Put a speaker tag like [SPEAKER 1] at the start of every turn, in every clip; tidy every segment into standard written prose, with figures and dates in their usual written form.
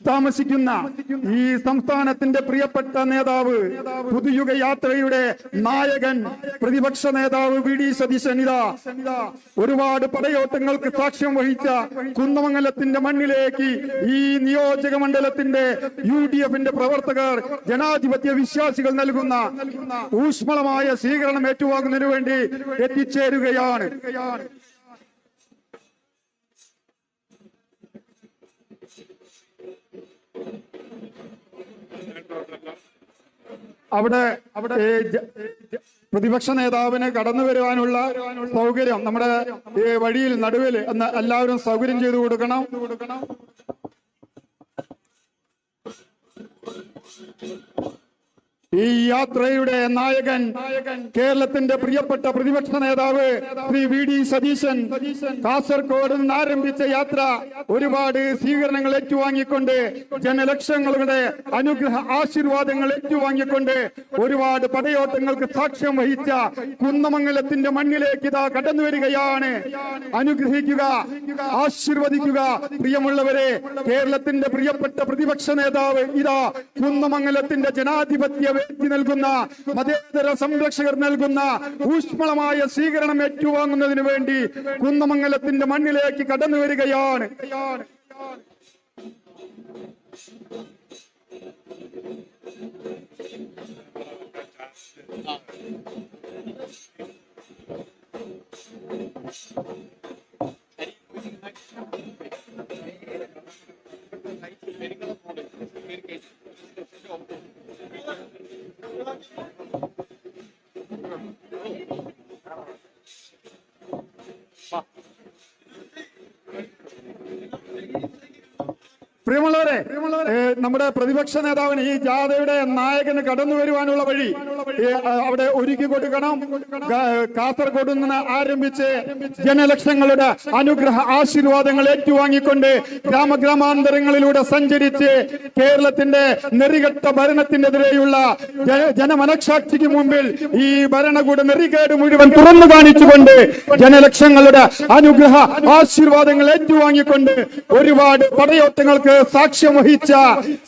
[SPEAKER 1] താമസിക്കുന്ന ഈ സംസ്ഥാനത്തിന്റെ പ്രിയപ്പെട്ട നേതാവ്, പുതുയുഗ യാത്രയുടെ നായകൻ, പ്രതിപക്ഷ നേതാവ് വി.ഡി. സതീശൻ ഇതാ ഒരുപാട് പടയോട്ടങ്ങൾക്ക് സാക്ഷ്യം വഹിച്ച കുന്നമംഗലത്തിന്റെ മണ്ണിലേക്ക് ഈ നിയോജക മണ്ഡലത്തിന്റെ UDFന്റെ പ്രവർത്തകർ, ജനാധിപത്യ വിശ്വാസികൾ നൽകുന്ന ഊഷ്മളമായ സ്വീകരണം ഏറ്റുവാങ്ങുന്നതിനു വേണ്ടി എത്തിച്ചേരുകയാണ്. അവിടെ പ്രതിപക്ഷ നേതാവിന് കടന്നു വരുവാനുള്ള സൗകര്യം നമ്മുടെ വഴിയിൽ നടുവിൽ എല്ലാവരും സൗകര്യം ചെയ്തു കൊടുക്കണം. ഈ യാത്രയുടെ നായകൻ, കേരളത്തിന്റെ പ്രിയപ്പെട്ട പ്രതിപക്ഷ നേതാവ് ശ്രീ വി.ഡി. സതീശൻ കാസർഗോഡ് നിന്ന് ആരംഭിച്ച യാത്ര ഒരുപാട് സ്വീകരണങ്ങൾ ഏറ്റുവാങ്ങിക്കൊണ്ട്, ജനലക്ഷങ്ങളുടെ അനുഗ്രഹ ആശീർവാദങ്ങൾ ഏറ്റുവാങ്ങിക്കൊണ്ട്, ഒരുപാട് പടയോട്ടങ്ങൾക്ക് സാക്ഷ്യം വഹിച്ച കുന്നമംഗലത്തിന്റെ മണ്ണിലേക്ക് ഇതാ കടന്നു വരികയാണ്. അനുഗ്രഹിക്കുക, ആശീർവദിക്കുക. പ്രിയമുള്ളവരെ, കേരളത്തിന്റെ പ്രിയപ്പെട്ട പ്രതിപക്ഷ നേതാവ് ഇതാ കുന്നമംഗലത്തിന്റെ ജനാധിപത്യ നൽകുന്ന, മതേതര സംരക്ഷകർ നൽകുന്ന ഊഷ്മളമായ സ്വീകരണം ഏറ്റുവാങ്ങുന്നതിന് വേണ്ടി കുന്നമംഗലത്തിന്റെ മണ്ണിലേക്ക് കടന്നു വരികയാണ്. പ്രിയമുള്ളവരെ, നമ്മുടെ പ്രതിപക്ഷ നേതാവിന്, ഈ ജാഥയുടെ നായകന് കടന്നു വരുവാനുള്ള വഴി അവിടെ ഒരുക്കി കൊടുക്കണം. കാസർഗോഡ് നിന്ന് ആരംഭിച്ച് ജനലക്ഷങ്ങളുടെ അനുഗ്രഹ ആശീർവാദങ്ങൾ ഏറ്റുവാങ്ങിക്കൊണ്ട് ഗ്രാമഗ്രാമാന്തരങ്ങളിലൂടെ സഞ്ചരിച്ച് കേരളത്തിന്റെ നെറികെട്ട ഭരണത്തിനെതിരെയുള്ള ജനമനസാക്ഷിക്ക് മുമ്പിൽ ഈ ഭരണകൂട നെറികേട് മുഴുവൻ തുറന്നു കാണിച്ചുകൊണ്ട് ജനലക്ഷങ്ങളുടെ അനുഗ്രഹ ആശീർവാദങ്ങൾ ഏറ്റുവാങ്ങിക്കൊണ്ട് ഒരുപാട് പടയോട്ടങ്ങൾക്ക് സാക്ഷ്യം വഹിച്ച,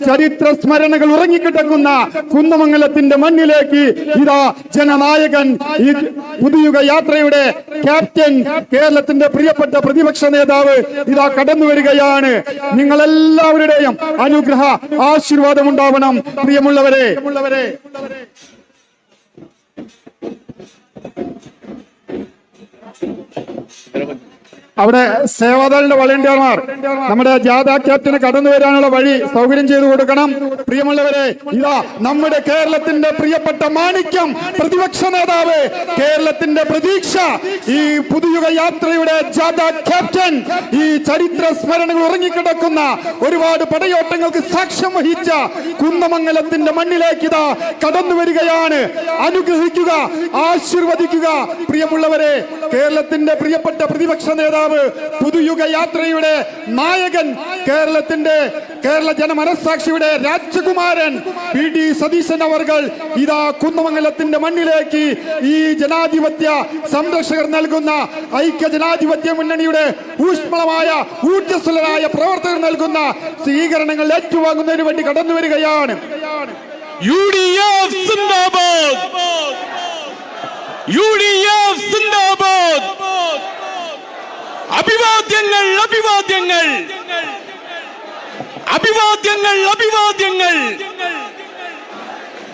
[SPEAKER 1] ചരിത്ര സ്മരണകൾ ഉറങ്ങിക്കിടക്കുന്ന കുന്നമംഗലത്തിന്റെ മണ്ണിലേക്ക് ഇതാ ജനനായകൻ, ഈ പുതുയുഗ യാത്രയുടെ ക്യാപ്റ്റൻ, കേരളത്തിന്റെ പ്രിയപ്പെട്ട പ്രതിപക്ഷ നേതാവ് ഇതാ കടന്നു വരികയാണ്. നിങ്ങളെല്ലാവരുടെയും അനുഗ്രഹ ആശീർവാദം ഉണ്ടാവണം. പ്രിയമുള്ളവരെ, അവിടെ സേവാദളിന്റെ വളണ്ടിയർമാർ നമ്മുടെ ജാഥ ക്യാപ്റ്റന് കടന്നു വരാനുള്ള വഴി സൗകര്യം ചെയ്തു കൊടുക്കണം. പ്രിയമുള്ളവരെ, ഇതാ നമ്മുടെ കേരളത്തിന്റെ പ്രിയപ്പെട്ട മാണിക്യം, പ്രതിപക്ഷ നേതാവ്, കേരളത്തിന്റെ പ്രതീക്ഷ, ഈ പുതുയുഗ യാത്രയുടെ ജാഥ ക്യാപ്റ്റൻ, ഈ ചരിത്ര സ്മരണകൾ ഉറങ്ങിക്കിടക്കുന്ന, ഒരുപാട് പടയോട്ടങ്ങൾക്ക് സാക്ഷ്യം വഹിച്ച കുന്നമംഗലത്തിന്റെ മണ്ണിലേക്ക് ഇതാ കടന്നു വരികയാണ്. അനുഗ്രഹിക്കുക, ആശീർവദിക്കുക. പ്രിയമുള്ളവരെ, കേരളത്തിന്റെ പ്രിയപ്പെട്ട പ്രതിപക്ഷ നേതാവ്, പുതുയുഗ യാത്രയുടെ നായകൻ, കേരള ജനമനസാക്ഷിയുടെ രാജകുമാരൻ വി.ഡി. സതീശൻ അവർകൾ ഇതാ കുന്നമംഗലത്തിന്റെ മണ്ണിലേക്ക് ഈ ജനാധിപത്യ സംരക്ഷകർ നൽകുന്ന, ഐക്യ ജനാധിപത്യ മുന്നണിയുടെ ഊഷ്മളമായ ഊർജ്ജസ്വലരായ പ്രവർത്തകർ നൽകുന്ന സ്വീകരണങ്ങൾ ഏറ്റുവാങ്ങുന്നതിന് വേണ്ടി കടന്നു വരികയാണ്.
[SPEAKER 2] UDF സിന്ദാബാദ്, UDF സിന്ദാബാദ്. അഭിവാദ്യങ്ങൾ, അഭിവാദ്യങ്ങൾ, അഭിവാദ്യങ്ങൾ, അഭിവാദ്യങ്ങൾ.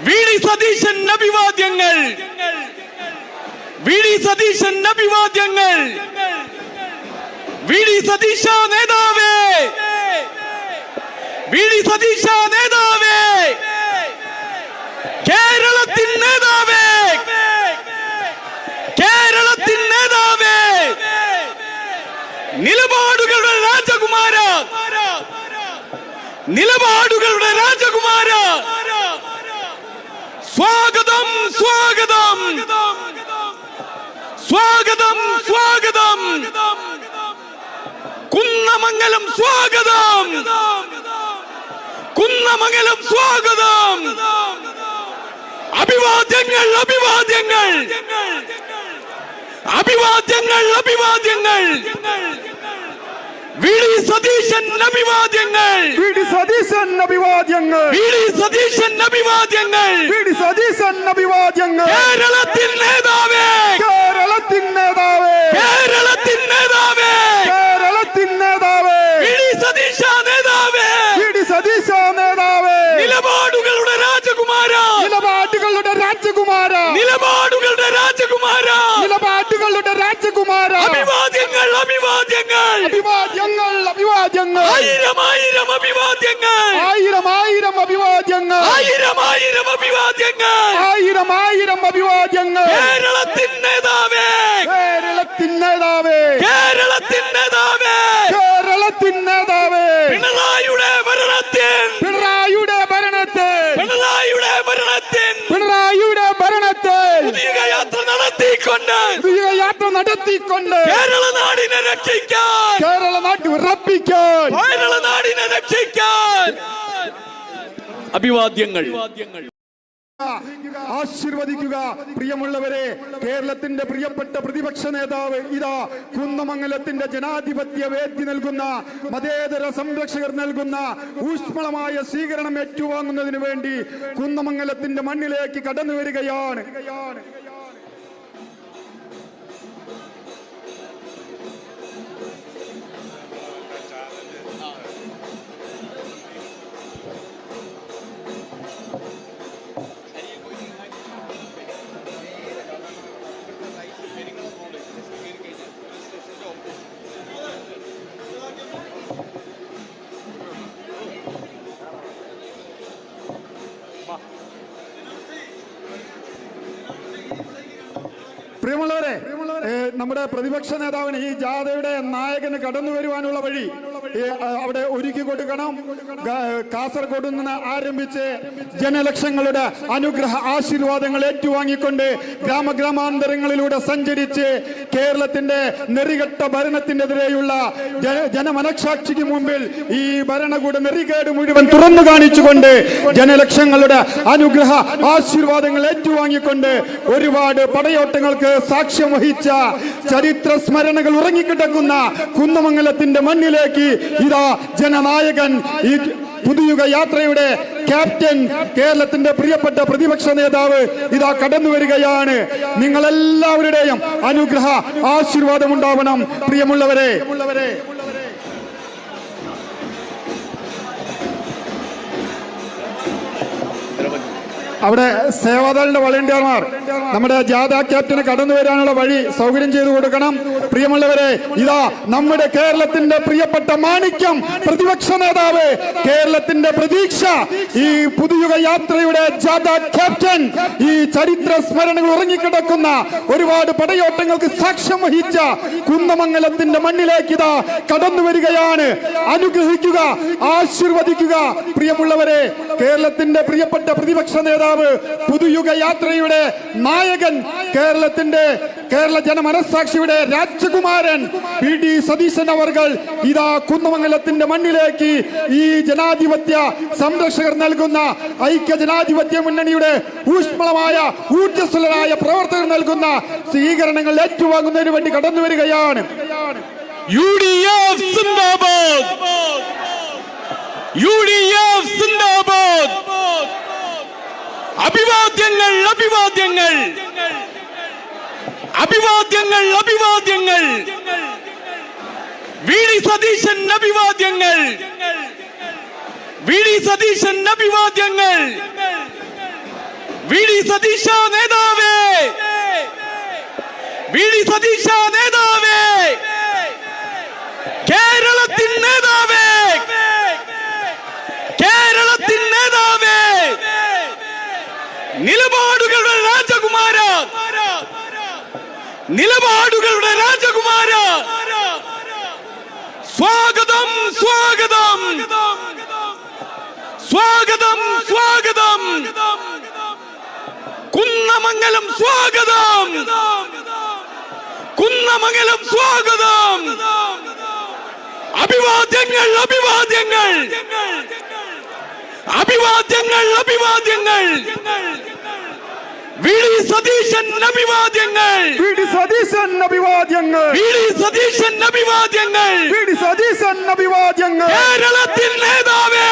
[SPEAKER 2] വി.ഡി. സതീശൻ അഭിവാദ്യങ്ങൾ, വി.ഡി. സതീശൻ അഭിവാദ്യങ്ങൾ. വി.ഡി. സതീശ നേതാവേ, വി.ഡി. സതീശ നേതാവേ, കേരളത്തിൻ നേതാവേ, കേരളത്തിൻ നേതാവേ, നിലപാടുകളുടെ രാജകുമാര, നിലപാടുകളുടെ രാജകുമാര, സ്വാഗതം, സ്വാഗതം, സ്വാഗതം, സ്വാഗതം. കുന്നമംഗലം സ്വാഗതം, കുന്നമംഗലം സ്വാഗതം. അഭിവാദ്യങ്ങൾ, അഭിവാദ്യങ്ങൾ, അഭിവാദ്യങ്ങൾ, അഭിവാദ്യങ്ങൾ. വി.ഡി. സതീശൻ അഭിവാദ്യങ്ങൾ,
[SPEAKER 1] വി.ഡി. സതീശൻ അഭിവാദ്യങ്ങൾ.
[SPEAKER 2] വി ഡി സതീശൻ അഭിവാദ്യങ്ങൾ.
[SPEAKER 1] വി ഡി സതീശൻ അഭിവാദ്യങ്ങൾ.
[SPEAKER 2] കേരളത്തിൻ നേതാവേ,
[SPEAKER 1] കേരളത്തിൻ നേതാവേ,
[SPEAKER 2] കേരളത്തിൻ നേതാവേ,
[SPEAKER 1] കേരളത്തിൻ നേതാവേ,
[SPEAKER 2] വി ഡി സതീശ നേതാവേ,
[SPEAKER 1] വി ഡി സതീശ നേതാവേ,
[SPEAKER 2] നിലപാടുകളുടെ രാജകുമാര,
[SPEAKER 1] നിലപാടുകളുടെ രാജകുമാര,
[SPEAKER 2] നിലപാടുകളുടെ രാജകുമാര,
[SPEAKER 1] നിലപാടുകളുടെ രാജകുമാര.
[SPEAKER 2] അഭിവാദ്യങ്ങൾ, അഭിവാദ്യങ്ങൾ,
[SPEAKER 1] അഭിവാദ്യങ്ങൾ, അഭിവാദ്യങ്ങൾ,
[SPEAKER 2] ആയിരം ആയിരം അഭിവാദ്യങ്ങൾ,
[SPEAKER 1] ആയിരം ആയിരം അഭിവാദ്യങ്ങൾ,
[SPEAKER 2] ആയിരം ആയിരം അഭിവാദ്യങ്ങൾ.
[SPEAKER 1] ആയിരം ആയിരം അഭിവാദ്യങ്ങൾ.
[SPEAKER 2] കേരളത്തിൻ നേതാവേ,
[SPEAKER 1] കേരളത്തിൻ നേതാവേ,
[SPEAKER 2] കേരളത്തിൻ നേതാവേ,
[SPEAKER 1] കേരളത്തിൻ നേതാവേ,
[SPEAKER 2] പിണറായിയുടെ ഭരണത്തിൻ,
[SPEAKER 1] പിണറായിയുടെ ഭരണത്തിൽ,
[SPEAKER 2] പിണറായിയുടെ ഭരണത്തിൻ
[SPEAKER 1] പിണറായിയുടെ ഭരണത്തിൽ
[SPEAKER 2] പുതിയ യാത്ര നടത്തിക്കൊണ്ട്
[SPEAKER 1] യാത്ര നടത്തിക്കൊണ്ട്
[SPEAKER 2] കേരള നാടിനെ രക്ഷിക്കാൻ,
[SPEAKER 1] കേരള നാട്ടിൽ ഉറപ്പിക്കാൻ,
[SPEAKER 2] കേരള നാടിനെ രക്ഷിക്കാൻ അഭിവാദ്യങ്ങൾ.
[SPEAKER 1] ആശീർവദിക്കുക. പ്രിയമുള്ളവരെ, കേരളത്തിന്റെ പ്രിയപ്പെട്ട പ്രതിപക്ഷ നേതാവ് ഇതാ കുന്നമംഗലത്തിന്റെ ജനാധിപത്യ വേദി നൽകുന്ന, മതേതര സംരക്ഷകർ നൽകുന്ന ഊഷ്മളമായ സ്വീകരണം ഏറ്റുവാങ്ങുന്നതിന് വേണ്ടി കുന്നമംഗലത്തിന്റെ മണ്ണിലേക്ക് കടന്നു വരികയാണ്. പ്രിയമുള്ളവരെ, നമ്മുടെ പ്രതിപക്ഷ നേതാവിന് ഈ ജാഥയുടെ നായകന് കടന്നു വരുവാനുള്ള വഴി അവിടെ ഒരുക്കി കൊടുക്കണം. കാസർഗോഡ് നിന്ന് ആരംഭിച്ച് ജനലക്ഷങ്ങളുടെ അനുഗ്രഹ ആശീർവാദങ്ങൾ ഏറ്റുവാങ്ങിക്കൊണ്ട് ഗ്രാമഗ്രാമാന്തരങ്ങളിലൂടെ സഞ്ചരിച്ച് കേരളത്തിന്റെ നെറികെട്ട ഭരണത്തിനെതിരെയുള്ള ജനമനസാക്ഷിക്ക് മുമ്പിൽ ഈ ഭരണകൂട നെറികേട് മുഴുവൻ തുറന്നു കാണിച്ചുകൊണ്ട് ജനലക്ഷങ്ങളുടെ അനുഗ്രഹ ആശീർവാദങ്ങൾ ഏറ്റുവാങ്ങിക്കൊണ്ട് ഒരുപാട് പടയോട്ടങ്ങൾക്ക് സാക്ഷ്യം വഹിച്ച ചരിത്ര സ്മരണകൾ ഉറങ്ങിക്കിടക്കുന്ന കുന്നമംഗലത്തിന്റെ മണ്ണിലേക്ക് ഇതാ ജനനായകൻ, ഈ പുതുയുഗ യാത്രയുടെ ക്യാപ്റ്റൻ, കേരളത്തിന്റെ പ്രിയപ്പെട്ട പ്രതിപക്ഷ നേതാവ് ഇതാ കടന്നു വരികയാണ്. നിങ്ങളെല്ലാവരുടെയും അനുഗ്രഹ ആശീർവാദം ഉണ്ടാവണം. പ്രിയമുള്ളവരെ, അവിടെ സേവാദളിന്റെ വളണ്ടിയർമാർ നമ്മുടെ ജാഥ ക്യാപ്റ്റന് കടന്നു വരാനുള്ള വഴി സൗകര്യം ചെയ്തു കൊടുക്കണം. പ്രിയമുള്ളവരെ, ഇതാ നമ്മുടെ കേരളത്തിന്റെ പ്രിയപ്പെട്ട മാണിക്യം, പ്രതിപക്ഷ നേതാവ്, കേരളത്തിന്റെ പ്രതീക്ഷ, ഈ പുതുയുഗ യാത്രയുടെ ജാഥ ക്യാപ്റ്റൻ, ഈ ചരിത്ര സ്മരണകൾ ഉറങ്ങിക്കിടക്കുന്ന ഒരുപാട് പടയോട്ടങ്ങൾക്ക് സാക്ഷ്യം വഹിച്ച കുന്നമംഗലത്തിന്റെ മണ്ണിലേക്ക് ഇതാ കടന്നു വരികയാണ്. അനുഗ്രഹിക്കുക, ആശീർവദിക്കുക. പ്രിയമുള്ളവരെ, കേരളത്തിന്റെ പ്രിയപ്പെട്ട പ്രതിപക്ഷ നേതാവ്, പുതുയുഗ യാത്രയുടെ നായകൻ, കേരള ജനമനസാക്ഷിയുടെ രാജകുമാരൻ വി ഡി സതീശൻ അവർകൾ ഇതാ കുന്നമംഗലത്തിന്റെ മണ്ണിലേക്ക് ഈ ജനാധിപത്യ സംരക്ഷകർ നൽകുന്ന, ഐക്യ ജനാധിപത്യ മുന്നണിയുടെ ഊഷ്മളമായ ഊർജ്ജസ്വലരായ പ്രവർത്തകർ നൽകുന്ന സ്വീകരണങ്ങൾ ഏറ്റുവാങ്ങുന്നതിന് വേണ്ടി കടന്നു വരികയാണ്.
[SPEAKER 2] UDF സിന്ദാബാദ്, UDF സിന്ദാബാദ്. അഭിവാദ്യങ്ങൾ, അഭിവാദ്യങ്ങൾ, അഭിവാദ്യങ്ങൾ, അഭിവാദ്യങ്ങൾ. വി ഡി സതീശൻ അഭിവാദ്യങ്ങൾ, വി ഡി സതീശൻ അഭിവാദ്യങ്ങൾ. വി ഡി സതീശ നേതാവേ, വി ഡി സതീശ നേതാവേ, കേരളത്തിൻ നേതാവേ, കേരളത്തിൻ നേതാവേ, നിലപാടുകളുടെ രാജകുമാര, നിലപാടുകളുടെ രാജകുമാര. സ്വാഗതം, സ്വാഗതം, സ്വാഗതം, സ്വാഗതം. കുന്നമംഗലം സ്വാഗതം, കുന്നമംഗലം സ്വാഗതം. അഭിവാദ്യങ്ങൾ, അഭിവാദ്യങ്ങൾ, അഭിവാദ്യങ്ങൾ, അഭിവാദ്യങ്ങൾ. വി ഡി സതീശൻ അഭിവാദ്യങ്ങൾ,
[SPEAKER 1] വി ഡി സതീശൻ അഭിവാദ്യങ്ങൾ,
[SPEAKER 2] വി ഡി സതീശൻ അഭിവാദ്യങ്ങൾ,
[SPEAKER 1] വി ഡി സതീശൻ അഭിവാദ്യങ്ങൾ.
[SPEAKER 2] കേരളത്തിൻ നേതാവേ,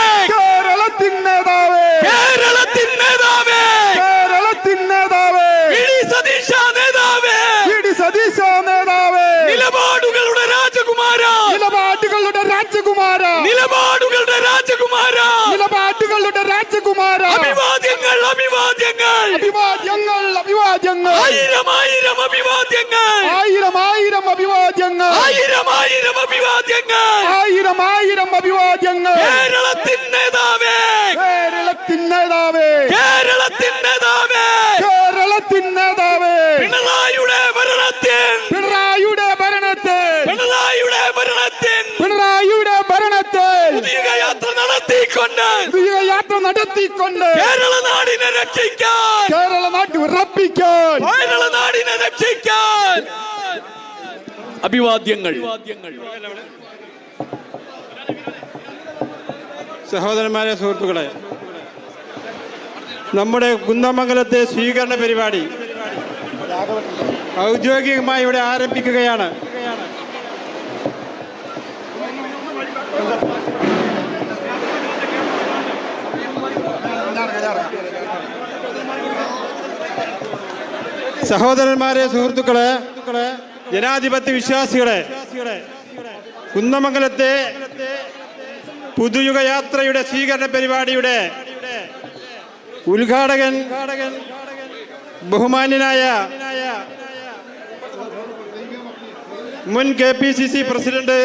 [SPEAKER 2] രാജകുമാര,
[SPEAKER 1] നിലപാടുകളുടെ രാജകുമാര,
[SPEAKER 2] അഭിവാദ്യങ്ങൾ അഭിവാദ്യങ്ങൾ
[SPEAKER 1] അഭിവാദ്യങ്ങൾ അഭിവാദ്യങ്ങൾ,
[SPEAKER 2] ആയിരം ആയിരം അഭിവാദ്യങ്ങൾ,
[SPEAKER 1] ആയിരം ആയിരം അഭിവാദ്യങ്ങൾ,
[SPEAKER 2] ആയിരം ആയിരം അഭിവാദ്യങ്ങൾ.
[SPEAKER 1] ആയിരം ആയിരം അഭിവാദ്യങ്ങൾ.
[SPEAKER 2] കേരളത്തിൻ നേതാവേ,
[SPEAKER 1] കേരളത്തിൻ നേതാവേ,
[SPEAKER 2] കേരളത്തിൻ നേതാവേ,
[SPEAKER 1] കേരളത്തിൻ നേതാവേ,
[SPEAKER 2] പിണറായിയുടെ ഭരണത്തിൽ,
[SPEAKER 1] പിണറായിയുടെ ഭരണത്തിൽ,
[SPEAKER 2] പിണറായിയുടെ ഭരണത്തിൽ
[SPEAKER 1] പിണറായിയുടെ ഭരണത്തിൽ
[SPEAKER 2] പുതിയ യാത്ര നടത്തിക്കൊണ്ട്
[SPEAKER 1] യാത്ര നടത്തിക്കൊണ്ട്
[SPEAKER 2] കേരള നാടിനെ രക്ഷിക്കാൻ,
[SPEAKER 1] കേരള നാട്ടിൽ ഉറപ്പിക്കാൻ,
[SPEAKER 2] കേരള നാടിനെ രക്ഷിക്കാൻ അഭിവാദ്യങ്ങൾ.
[SPEAKER 3] സഹോദരന്മാരെ, സുഹൃത്തുക്കളെ, നമ്മുടെ കുന്നമംഗലത്തെ സ്വീകരണ പരിപാടി ഔദ്യോഗികമായി ഇവിടെ ആരംഭിക്കുകയാണ്. സഹോദരന്മാരെ, സുഹൃത്തുക്കളെ, ജനാധിപത്യ വിശ്വാസികളെ, കുന്നമംഗലത്തെ പുതുയുഗ യാത്രയുടെ സ്വീകരണ പരിപാടിയുടെ ഉദ്ഘാടകൻ ബഹുമാന്യനായ മുൻ KPCC president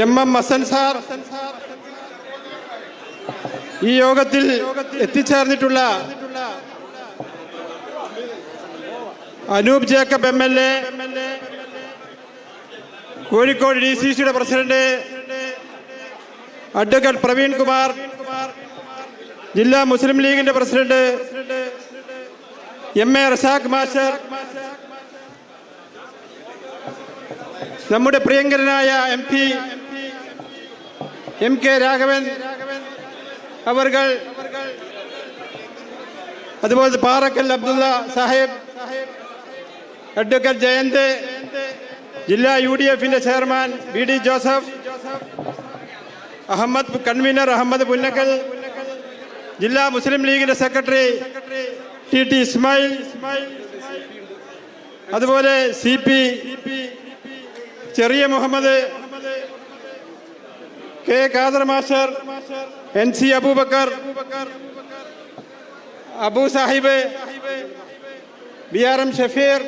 [SPEAKER 3] MM Hasan sir, ഈ യോഗത്തിൽ എത്തിച്ചേർന്നിട്ടുള്ള അനൂപ് ജേക്കബ് MLA, കോഴിക്കോട് DCCയുടെ പ്രസിഡന്റ് അഡ്വക്കേറ്റ് പ്രവീൺ കുമാർ, ജില്ലാ മുസ്ലിം ലീഗിന്റെ പ്രസിഡന്റ് MA റസാഖ് മാസ്റ്റർ, നമ്മുടെ പ്രിയങ്കരനായ MP MK രാഘവൻ അവർകൾ, അതുപോലെ പാറക്കൽ അബ്ദുള്ള സാഹിബ്, അഡ്വക്കേറ്റ് ജയന്ത്, ജില്ലാ UDFന്റെ chairman BD Joseph, convener Ahammed Punnakkal, ജില്ലാ മുസ്ലിം ലീഗിന്റെ സെക്രട്ടറി TT ഇസ്മായിൽ, അതുപോലെ CP Cheriya Muhammad, K Khader master, NC Aboobacker, Abu Sahib, BRM Shafeer,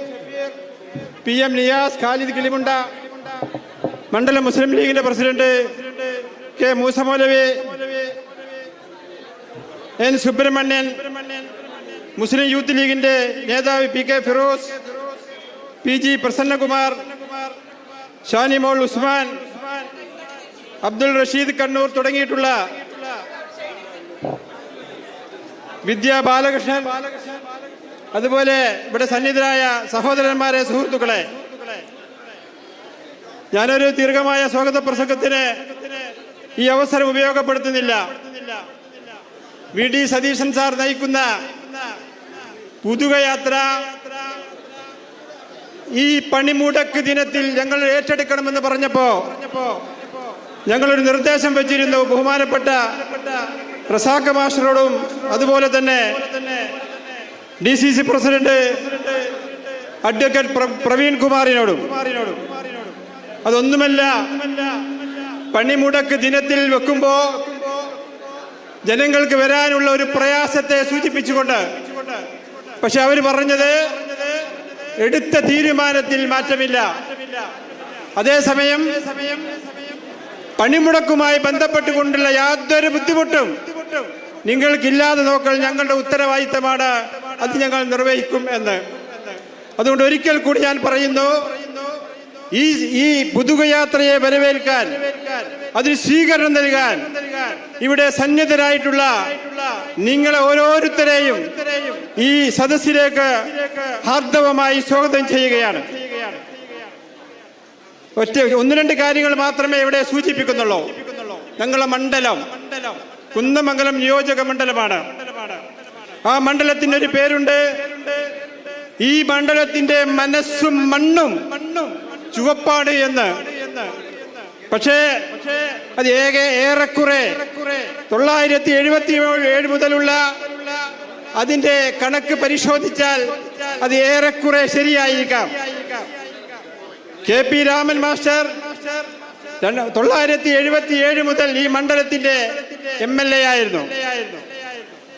[SPEAKER 3] PM Niyas, Khalid Kilimunda, മണ്ഡലം മുസ്ലിം ലീഗിന്റെ president K Moosa Moulavi, N Subrahmanian, മുസ്ലിം യൂത്ത് ലീഗിന്റെ നേതാവ് PK ഫിറോസ്, PG പ്രസന്നകുമാർ, ഷാനിമോൾ ഉസ്മാൻ, അബ്ദുൾ റഷീദ് കണ്ണൂർ തുടങ്ങിയിട്ടുള്ള വിദ്യാ ബാലകൃഷ്ണൻ, അതുപോലെ ഇവിടെ സന്നിധരായ സഹോദരന്മാരെ, സുഹൃത്തുക്കളെ, ഞാനൊരു ദീർഘമായ സ്വാഗത പ്രസംഗത്തിന് ഈ അവസരം ഉപയോഗപ്പെടുത്തുന്നില്ല. VD സതീശൻ സാർ നയിക്കുന്ന പുതുക യാത്ര ഈ പണിമുടക്ക് ദിനത്തിൽ ഞങ്ങൾ ഏറ്റെടുക്കണമെന്ന് പറഞ്ഞപ്പോ ഞങ്ങളൊരു നിർദ്ദേശം വെച്ചിരുന്നു. ബഹുമാനപ്പെട്ട റസാഖ് മാസ്റ്ററോടും അതുപോലെ തന്നെ DCC പ്രസിഡന്റ് അഡ്വക്കേറ്റ് പ്രവീൺ കുമാറിനോടും. അതൊന്നുമല്ല, പണിമുടക്ക് ദിനത്തിൽ വെക്കുമ്പോ ജനങ്ങൾക്ക് വരാനുള്ള ഒരു പ്രയാസത്തെ സൂചിപ്പിച്ചുകൊണ്ട്, പക്ഷെ അവർ പറഞ്ഞത് എടുത്ത തീരുമാനത്തിൽ മാറ്റമില്ല. അതേസമയം പണിമുടക്കുമായി ബന്ധപ്പെട്ടുകൊണ്ടുള്ള യാതൊരു ബുദ്ധിമുട്ടും നിങ്ങൾക്കില്ലാതെ നോക്കൽ ഞങ്ങളുടെ ഉത്തരവാദിത്തമാണ്, അത് ഞങ്ങൾ നിർവഹിക്കും എന്ന്. അതുകൊണ്ട് ഒരിക്കൽ കൂടി ഞാൻ പറയുന്നു, ഈ പുതുകയാത്രയെ വരവേൽക്കാൻ, അതിന് സ്വീകരണം നൽകാൻ ഇവിടെ സന്നിധരായിട്ടുള്ള നിങ്ങളെ ഓരോരുത്തരെയും ഈ സദസ്സിലേക്ക് ഹാർദവമായി സ്വാഗതം ചെയ്യുകയാണ്. ഒന്ന് രണ്ട് കാര്യങ്ങൾ മാത്രമേ ഇവിടെ സൂചിപ്പിക്കുന്നുള്ളൂ. ഞങ്ങളുടെ മണ്ഡലം കുന്നമംഗലം നിയോജക മണ്ഡലമാണ്. ആ മണ്ഡലത്തിന് ഒരു പേരുണ്ട്. ഈ മണ്ഡലത്തിന്റെ മനസ്സും മണ്ണും ചുവപ്പാണ് എന്ന്. പക്ഷേ അത് ഏറെക്കുറെ 977 മുതലുള്ള അതിന്റെ കണക്ക് പരിശോധിച്ചാൽ അത് ഏറെക്കുറെ ശരിയായിരിക്കാം. കെ പി രാമൻ മാസ്റ്റർ 1977 മുതൽ ഈ മണ്ഡലത്തിന്റെ MLA ആയിരുന്നു.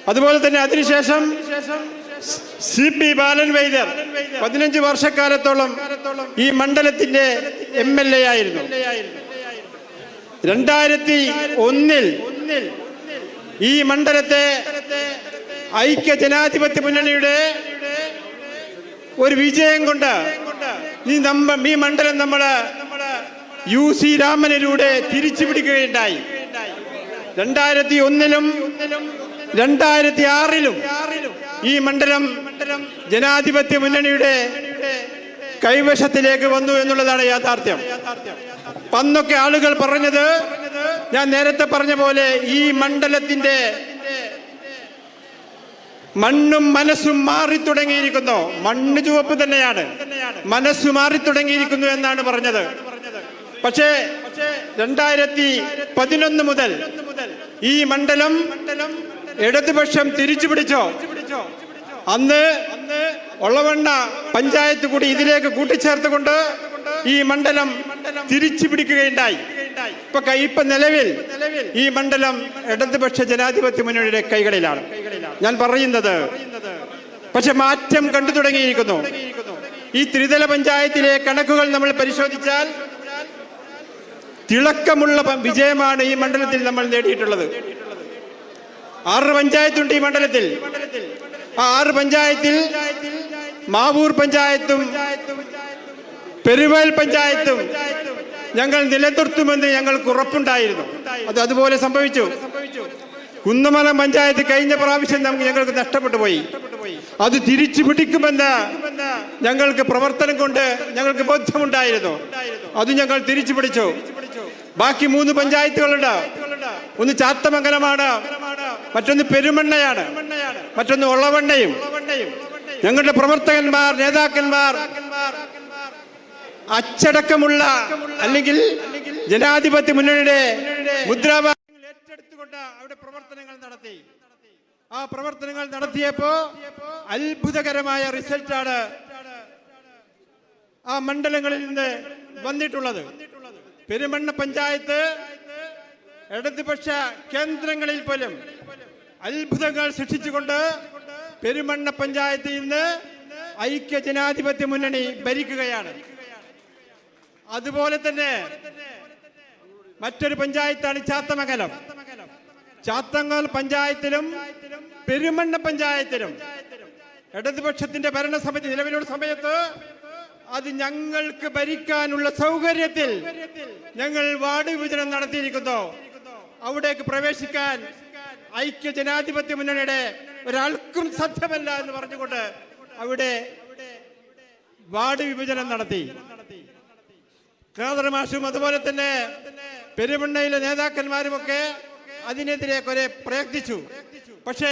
[SPEAKER 3] അതുപോലെ തന്നെ അതിനുശേഷം CP ബാലൻ വൈദ്യർ 15 വർഷക്കാലത്തോളം ഈ മണ്ഡലത്തിന്റെ MLA ആയിരുന്നു. 2001 ഈ മണ്ഡലത്തെ ഐക്യ ജനാധിപത്യ മുന്നണിയുടെ ഒരു വിജയം കൊണ്ട് ഈ മണ്ഡലം നമ്മള് UC രാമനിലൂടെ തിരിച്ചു പിടിക്കുകയുണ്ടായി. 2001 2006 ഈ മണ്ഡലം ജനാധിപത്യ മുന്നണിയുടെ കൈവശത്തിലേക്ക് വന്നു എന്നുള്ളതാണ് യാഥാർത്ഥ്യം. അന്നൊക്കെ ആളുകൾ പറഞ്ഞത്, ഞാൻ നേരത്തെ പറഞ്ഞ പോലെ, ഈ മണ്ഡലത്തിന്റെ മണ്ണും മനസ്സും മാറി തുടങ്ങിയിരിക്കുന്നു. മണ്ണ് ചുവപ്പ് തന്നെയാണ്, മനസ്സ് മാറി തുടങ്ങിയിരിക്കുന്നു എന്നാണ് പറഞ്ഞത്. പക്ഷേ 2011 മുതൽ ഈ മണ്ഡലം ഇടതുപക്ഷം തിരിച്ചു പിടിച്ചോ. അന്ന് ഒളവണ്ണ പഞ്ചായത്ത് കൂടി ഇതിലേക്ക് കൂട്ടിച്ചേർത്തുകൊണ്ട് ഈ മണ്ഡലം തിരിച്ചു പിടിക്കുകയുണ്ടായി. ഇപ്പൊ നിലവിൽ ഈ മണ്ഡലം ഇടതുപക്ഷ ജനാധിപത്യ മുന്നണിയുടെ കൈകളിലാണ് ഞാൻ പറയുന്നത്. പക്ഷെ മാറ്റം കണ്ടു തുടങ്ങിയിരിക്കുന്നു. ഈ ത്രിതല പഞ്ചായത്തിലെ കണക്കുകൾ നമ്മൾ പരിശോധിച്ചാൽ തിളക്കമുള്ള വിജയമാണ് ഈ മണ്ഡലത്തിൽ നമ്മൾ നേടിയിട്ടുള്ളത്. 6 പഞ്ചായത്തുണ്ട് ഈ മണ്ഡലത്തിൽ. ആ 6 പഞ്ചായത്തിൽ മാവൂർ പഞ്ചായത്തും പെരുവയൽ പഞ്ചായത്തും ഞങ്ങൾ നിലനിർത്തുമെന്ന് ഞങ്ങൾക്ക് ഉറപ്പുണ്ടായിരുന്നു. അതുപോലെ സംഭവിച്ചു. കുന്നമലം പഞ്ചായത്ത് കഴിഞ്ഞ പ്രാവശ്യം ഞങ്ങൾക്ക് നഷ്ടപ്പെട്ടു പോയി. അത് തിരിച്ചു പിടിക്കുമെന്ന് ഞങ്ങൾക്ക് പ്രവർത്തനം കൊണ്ട് ഞങ്ങൾക്ക് ബോധ്യമുണ്ടായിരുന്നു. അത് ഞങ്ങൾ തിരിച്ചു പിടിച്ചു. ബാക്കി 3 പഞ്ചായത്തുകളുണ്ട്. ഒന്ന് ചാത്തമംഗലമാണ്, മറ്റൊന്ന് പെരുമണ്ണയാണ്, മറ്റൊന്ന് ഒളവണ്ണയും. ഞങ്ങളുടെ പ്രവർത്തകന്മാർ, നേതാക്കന്മാർ അച്ചടക്കമുള്ള അല്ലെങ്കിൽ ജനാധിപത്യ മുന്നണിയുടെ മുദ്രാവാക്യങ്ങൾ ഏറ്റെടുത്തുകൊണ്ട് അവിടെ പ്രവർത്തനങ്ങൾ നടത്തി. ആ പ്രവർത്തനങ്ങൾ നടത്തിയപ്പോ അത്ഭുതകരമായ റിസൾട്ടാണ് ആ മണ്ഡലങ്ങളിൽ നിന്ന് വന്നിട്ടുള്ളത്. പെരുമണ്ണ പഞ്ചായത്ത് ഇടതുപക്ഷ കേന്ദ്രങ്ങളിൽ പോലും അത്ഭുതങ്ങൾ സൃഷ്ടിച്ചുകൊണ്ട് പെരുമണ്ണ പഞ്ചായത്ത് ഇന്ന് ഐക്യ ജനാധിപത്യ മുന്നണി ഭരിക്കുകയാണ്. അതുപോലെ തന്നെ മറ്റൊരു പഞ്ചായത്താണ് ചാത്തമംഗലം. ചാത്തമംഗലം പഞ്ചായത്തിലും പെരുമണ്ണ പഞ്ചായത്തിലും ഇടതുപക്ഷത്തിന്റെ ഭരണസമിതി നിലവിലുള്ള സമയത്ത് അത് ഞങ്ങൾക്ക് ഭരിക്കാനുള്ള സൗകര്യത്തിൽ ഞങ്ങൾ വാർഡ് വിഭജനം നടത്തിയിരിക്കുന്നു. അവിടേക്ക് പ്രവേശിക്കാൻ ഐക്യ ജനാധിപത്യ മുന്നണിയുടെ ഒരാൾക്കും സാധ്യമല്ല എന്ന് പറഞ്ഞുകൊണ്ട് അവിടെ വാർഡ് വിഭജനം നടത്തി. ഖാദർ മാഷും അതുപോലെ തന്നെ പെരുമണ്ണയിലെ നേതാക്കന്മാരുമൊക്കെ അതിനെതിരെ കുറെ പ്രയത്നിച്ചു. പക്ഷേ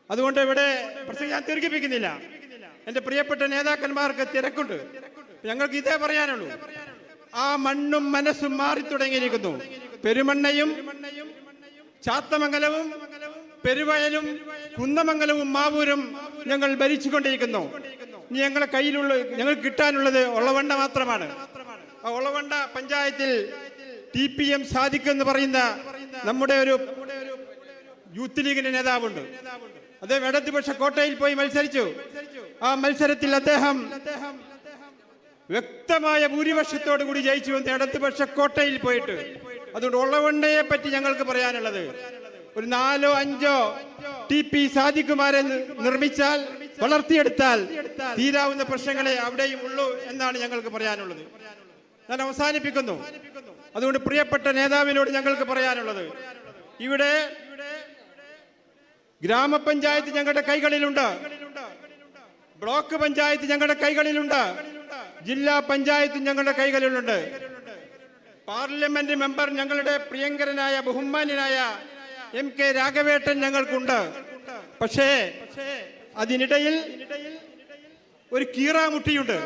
[SPEAKER 3] അതുകൊണ്ട് ഇവിടെ പ്രസംഗം ഞാൻ ദീർഘിപ്പിക്കുന്നില്ല. എന്റെ പ്രിയപ്പെട്ട നേതാക്കന്മാർക്ക് തിരക്കുണ്ട്. ഞങ്ങൾക്ക് ഇതേ പറയാനുള്ളൂ. ആ മണ്ണും മനസ്സും മാറി തുടങ്ങിയിരിക്കുന്നു. പെരുമണ്ണയും ചാത്തമംഗലവും പെരുവയലും കുന്നമംഗലവും മാവൂരും ഞങ്ങൾ ഭരിച്ചുകൊണ്ടിരിക്കുന്നു. ഇനി ഞങ്ങളുടെ കയ്യിലുള്ള ഞങ്ങൾക്ക് കിട്ടാനുള്ളത് ഒളവണ്ണ മാത്രമാണ്. ആ ഒളവണ്ണ പഞ്ചായത്തിൽ TPM സാദിഖ് എന്ന് പറയുന്ന നമ്മുടെ ഒരു യൂത്ത് ലീഗിന്റെ നേതാവുണ്ട്. അദ്ദേഹം ഇടതുപക്ഷ കോട്ടയിൽ പോയി മത്സരിച്ചു. ആ മത്സരത്തിൽ അദ്ദേഹം വ്യക്തമായ ഭൂരിപക്ഷത്തോടു കൂടി ജയിച്ചു വന്ന് ഇടതുപക്ഷ കോട്ടയിൽ പോയിട്ട്. അതുകൊണ്ട് ഒളവണ്ണയെ പറ്റി ഞങ്ങൾക്ക് പറയാനുള്ളത്, ഒരു 4-5 TP സാദിഖുമാരെ നിർമ്മിച്ചാൽ, വളർത്തിയെടുത്താൽ തീരാവുന്ന പ്രശ്നങ്ങളെ അവിടെയും ഉള്ളൂ എന്നാണ് ഞങ്ങൾക്ക് പറയാനുള്ളത്. ഞാൻ അവസാനിപ്പിക്കുന്നു. അതുകൊണ്ട് പ്രിയപ്പെട്ട നേതാവിനോട് ഞങ്ങൾക്ക് പറയാനുള്ളത്, ഇവിടെ ഗ്രാമപഞ്ചായത്ത് ഞങ്ങളുടെ കൈകളിലുണ്ട്, ബ്ലോക്ക് പഞ്ചായത്ത് ഞങ്ങളുടെ കൈകളിലുണ്ട്, ജില്ലാ പഞ്ചായത്ത് ഞങ്ങളുടെ കൈകളിലുണ്ട്, പാർലമെന്റ് മെമ്പർ ഞങ്ങളുടെ പ്രിയങ്കരനായ ബഹുമാന്യനായ MK രാഘവേട്ടൻ ഞങ്ങൾക്കുണ്ട്. പക്ഷേ അതിനിടയിൽ ഒരു കീറാമുട്ടിയുണ്ട്.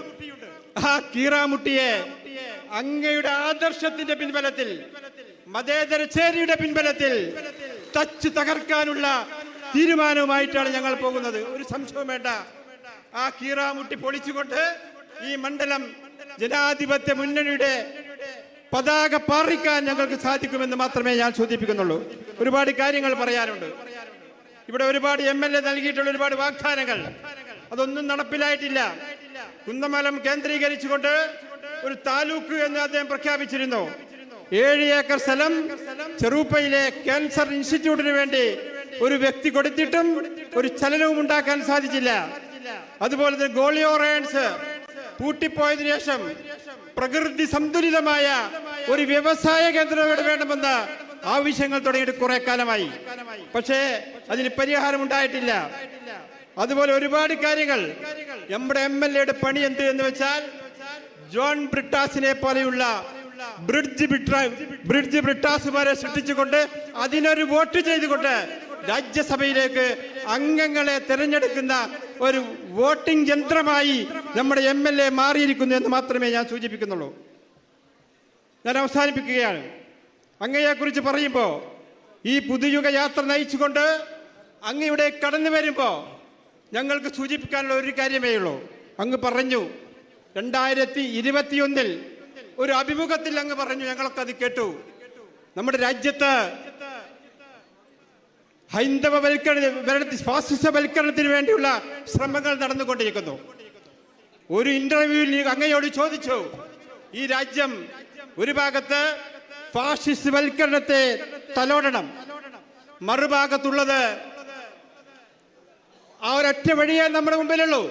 [SPEAKER 3] ആ കീറാമുട്ടിയെ അങ്ങയുടെ ആദർശത്തിന്റെ പിൻബലത്തിൽ, മതേതര ചേരിയുടെ പിൻബലത്തിൽ തച്ചു തകർക്കാനുള്ള തീരുമാനവുമായിട്ടാണ് ഞങ്ങൾ പോകുന്നത്. ഒരു സംശയവും വേണ്ട. ആ കീറാമുട്ടി പൊളിച്ചുകൊണ്ട് ഈ മണ്ഡലം ജനാധിപത്യ മുന്നണിയുടെ പതാക പാറിക്കാൻ ഞങ്ങൾക്ക് സാധിക്കുമെന്ന് മാത്രമേ ഞാൻ സൂചിപ്പിക്കുന്നുള്ളൂ. ഒരുപാട് കാര്യങ്ങൾ പറയാനുണ്ട്. ഇവിടെ ഒരുപാട് MLA നൽകിയിട്ടുള്ള ഒരുപാട് വാഗ്ദാനങ്ങൾ, അതൊന്നും നടപ്പിലായിട്ടില്ല. കുന്നമലം കേന്ദ്രീകരിച്ചുകൊണ്ട് ഒരു താലൂക്ക് എന്ന് അദ്ദേഹം പ്രഖ്യാപിച്ചിരുന്നു. 7 ഏക്കർ സ്ഥലം ചെറുപ്പയിലെ ക്യാൻസർ ഇൻസ്റ്റിറ്റ്യൂട്ടിന് വേണ്ടി ഒരു വ്യക്തി കൊടുത്തിട്ടും ഒരു ചലനവും ഉണ്ടാക്കാൻ സാധിച്ചില്ല. അതുപോലെ തന്നെ ഗോളിയോറൻസ് പൂട്ടിപ്പോയതിനു ശേഷം പ്രകൃതി സന്തുലിതമായ ഒരു വ്യവസായ കേന്ദ്രം ഇവിടെ വേണമെന്ന ആവശ്യങ്ങൾ തുടങ്ങിയിട്ട് കുറെ കാലമായി. പക്ഷേ അതിന് പരിഹാരം ഉണ്ടായിട്ടില്ല. അതുപോലെ ഒരുപാട് കാര്യങ്ങൾ. നമ്മുടെ MLA യുടെ പണി എന്ത് എന്ന് വെച്ചാൽ ജോൺ ബ്രിട്ടാസിനെ പോലെയുള്ള ബ്രിഡ്ജ് ബ്രിട്ടാസുമാരെ സൃഷ്ടിച്ചുകൊണ്ട് അതിനൊരു വോട്ട് ചെയ്തുകൊണ്ട് രാജ്യസഭയിലേക്ക് അംഗങ്ങളെ തിരഞ്ഞെടുക്കുന്ന ഒരു വോട്ടിംഗ് യന്ത്രമായി നമ്മുടെ MLA മാറിയിരിക്കുന്നു എന്ന് മാത്രമേ ഞാൻ സൂചിപ്പിക്കുന്നുള്ളൂ. ഞാൻ അവസാനിപ്പിക്കുകയാണ്. അങ്ങയെക്കുറിച്ച് പറയുമ്പോൾ ഈ പുതുയുഗ യാത്ര നയിച്ചുകൊണ്ട് അങ്ങയുടെ കടന്നു വരുമ്പോൾ ഞങ്ങൾക്ക് സൂചിപ്പിക്കാനുള്ള ഒരു കാര്യമേ ഉള്ളൂ. അങ്ങ് പറഞ്ഞു 2021 ഒരു അഭിമുഖത്തിൽ അങ്ങ് പറഞ്ഞു, ഞങ്ങളൊക്കെ അത് കേട്ടു, നമ്മുടെ രാജ്യത്ത് ഫാസിസവൽക്കരണത്തിന് വേണ്ടിയുള്ള ശ്രമങ്ങൾ നടന്നുകൊണ്ടിരിക്കുന്നു. ഒരു ഇന്റർവ്യൂവിൽ അങ്ങയോട് ചോദിച്ചു, ഈ രാജ്യം ഒരു ഭാഗത്ത് ഫാസിസവൽക്കരണത്തെ തലോടണം, മറുഭാഗത്തുള്ളത് ആ ഒരൊറ്റ വഴിയേ നമ്മുടെ മുമ്പിലുള്ളൂ.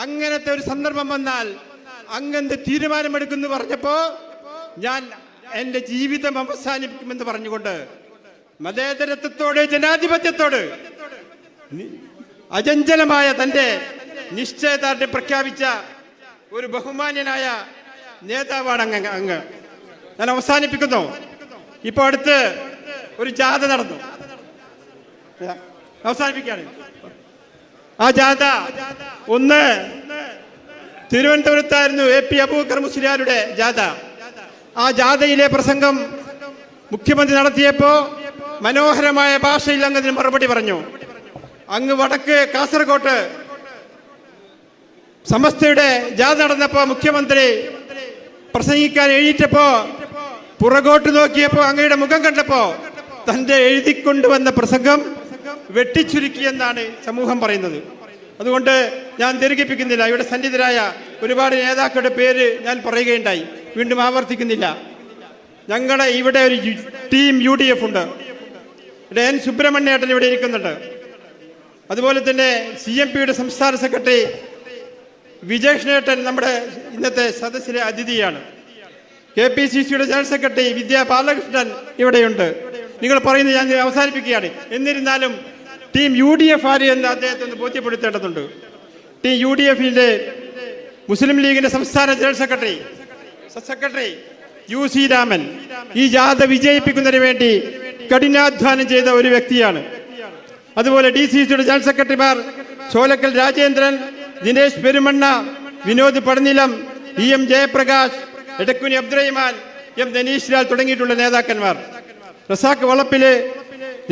[SPEAKER 3] അങ്ങനത്തെ ഒരു സന്ദർഭം വന്നാൽ അങ്ങന്ത് തീരുമാനമെടുക്കുമെന്ന് പറഞ്ഞപ്പോ ഞാൻ എന്റെ ജീവിതം അവസാനിപ്പിക്കുമെന്ന് പറഞ്ഞുകൊണ്ട് മതേതരത്വത്തോട് ജനാധിപത്യത്തോട് അചഞ്ചലമായ തന്റെ നിശ്ചയദാർഢ്യം പ്രഖ്യാപിച്ച ഒരു ബഹുമാന്യനായ നേതാവാണ് അങ്ങ്. ഞാൻ അവസാനിപ്പിക്കുന്നു. ഇപ്പൊ അടുത്ത് ഒരു ജാഥ നടന്നു. അവസാനിപ്പിക്കുകയാണ്. ആ ജാഥ ഒന്ന് തിരുവനന്തപുരത്തായിരുന്നു. AP അബൂബക്കർ മുസ്ലിയാരുടെ ജാഥ. ആ ജാഥയിലെ പ്രസംഗം മുഖ്യമന്ത്രി നടത്തിയപ്പോ മനോഹരമായ ഭാഷയിൽ അങ്ങ് അതിന് മറുപടി പറഞ്ഞു. അങ്ങ് വടക്ക് കാസർഗോട്ട് സമസ്തയുടെ ജാഥ നടന്നപ്പോ മുഖ്യമന്ത്രി പ്രസംഗിക്കാൻ എഴുതിയപ്പോ പുറകോട്ട് നോക്കിയപ്പോ അങ്ങയുടെ മുഖം കണ്ടപ്പോ തന്റെ എഴുതിക്കൊണ്ടുവന്ന പ്രസംഗം വെട്ടിച്ചുരുക്കിയെന്നാണ് സമൂഹം പറയുന്നത്. അതുകൊണ്ട് ഞാൻ ദീർഘിപ്പിക്കുന്നില്ല. ഇവിടെ സന്നിധരായ ഒരുപാട് നേതാക്കളുടെ പേര് ഞാൻ പറയുകയുണ്ടായി, വീണ്ടും ആവർത്തിക്കുന്നില്ല. ഞങ്ങളുടെ ഇവിടെ ഒരു ടീം UDF ഉണ്ട്. N സുബ്രഹ്മണ്യേട്ടൻ ഇവിടെ ഇരിക്കുന്നുണ്ട്. അതുപോലെ തന്നെ CMPയുടെ സംസ്ഥാന സെക്രട്ടറി വിജേഷ്ണേട്ടൻ നമ്മുടെ ഇന്നത്തെ സദസ്സിലെ അതിഥിയാണ്. KPCCയുടെ ജനറൽ സെക്രട്ടറി വിദ്യാ ബാലകൃഷ്ണൻ ഇവിടെയുണ്ട്. നിങ്ങൾ പറയുന്നത് ഞാൻ അവസാനിപ്പിക്കുകയാണ്. എന്നിരുന്നാലും ടീം UDF ആര് എന്ന് അദ്ദേഹത്തെ ഒന്ന് ബോധ്യപ്പെടുത്തേണ്ടതുണ്ട്. ടീം UDFിന്റെ മുസ്ലിം ലീഗിന്റെ സംസ്ഥാന ജനറൽ സെക്രട്ടറി UC രാമൻ ഈ ജാഥ വിജയിപ്പിക്കുന്നതിന് വേണ്ടി കഠിനാധ്വാനം ചെയ്ത ഒരു വ്യക്തിയാണ്. അതുപോലെ DCCയുടെ ജനറൽ സെക്രട്ടറിമാർ ചോലക്കൽ രാജേന്ദ്രൻ, ദിനേശ് പെരുമണ്ണ, വിനോദ് പടനിലം, EM ജയപ്രകാശ്, എടക്കുനി അബ്ദുറഹിമാൻ, M ധനീഷ് ലാൽ തുടങ്ങിയിട്ടുള്ള നേതാക്കന്മാർ, റസാഖ് വളപ്പില്,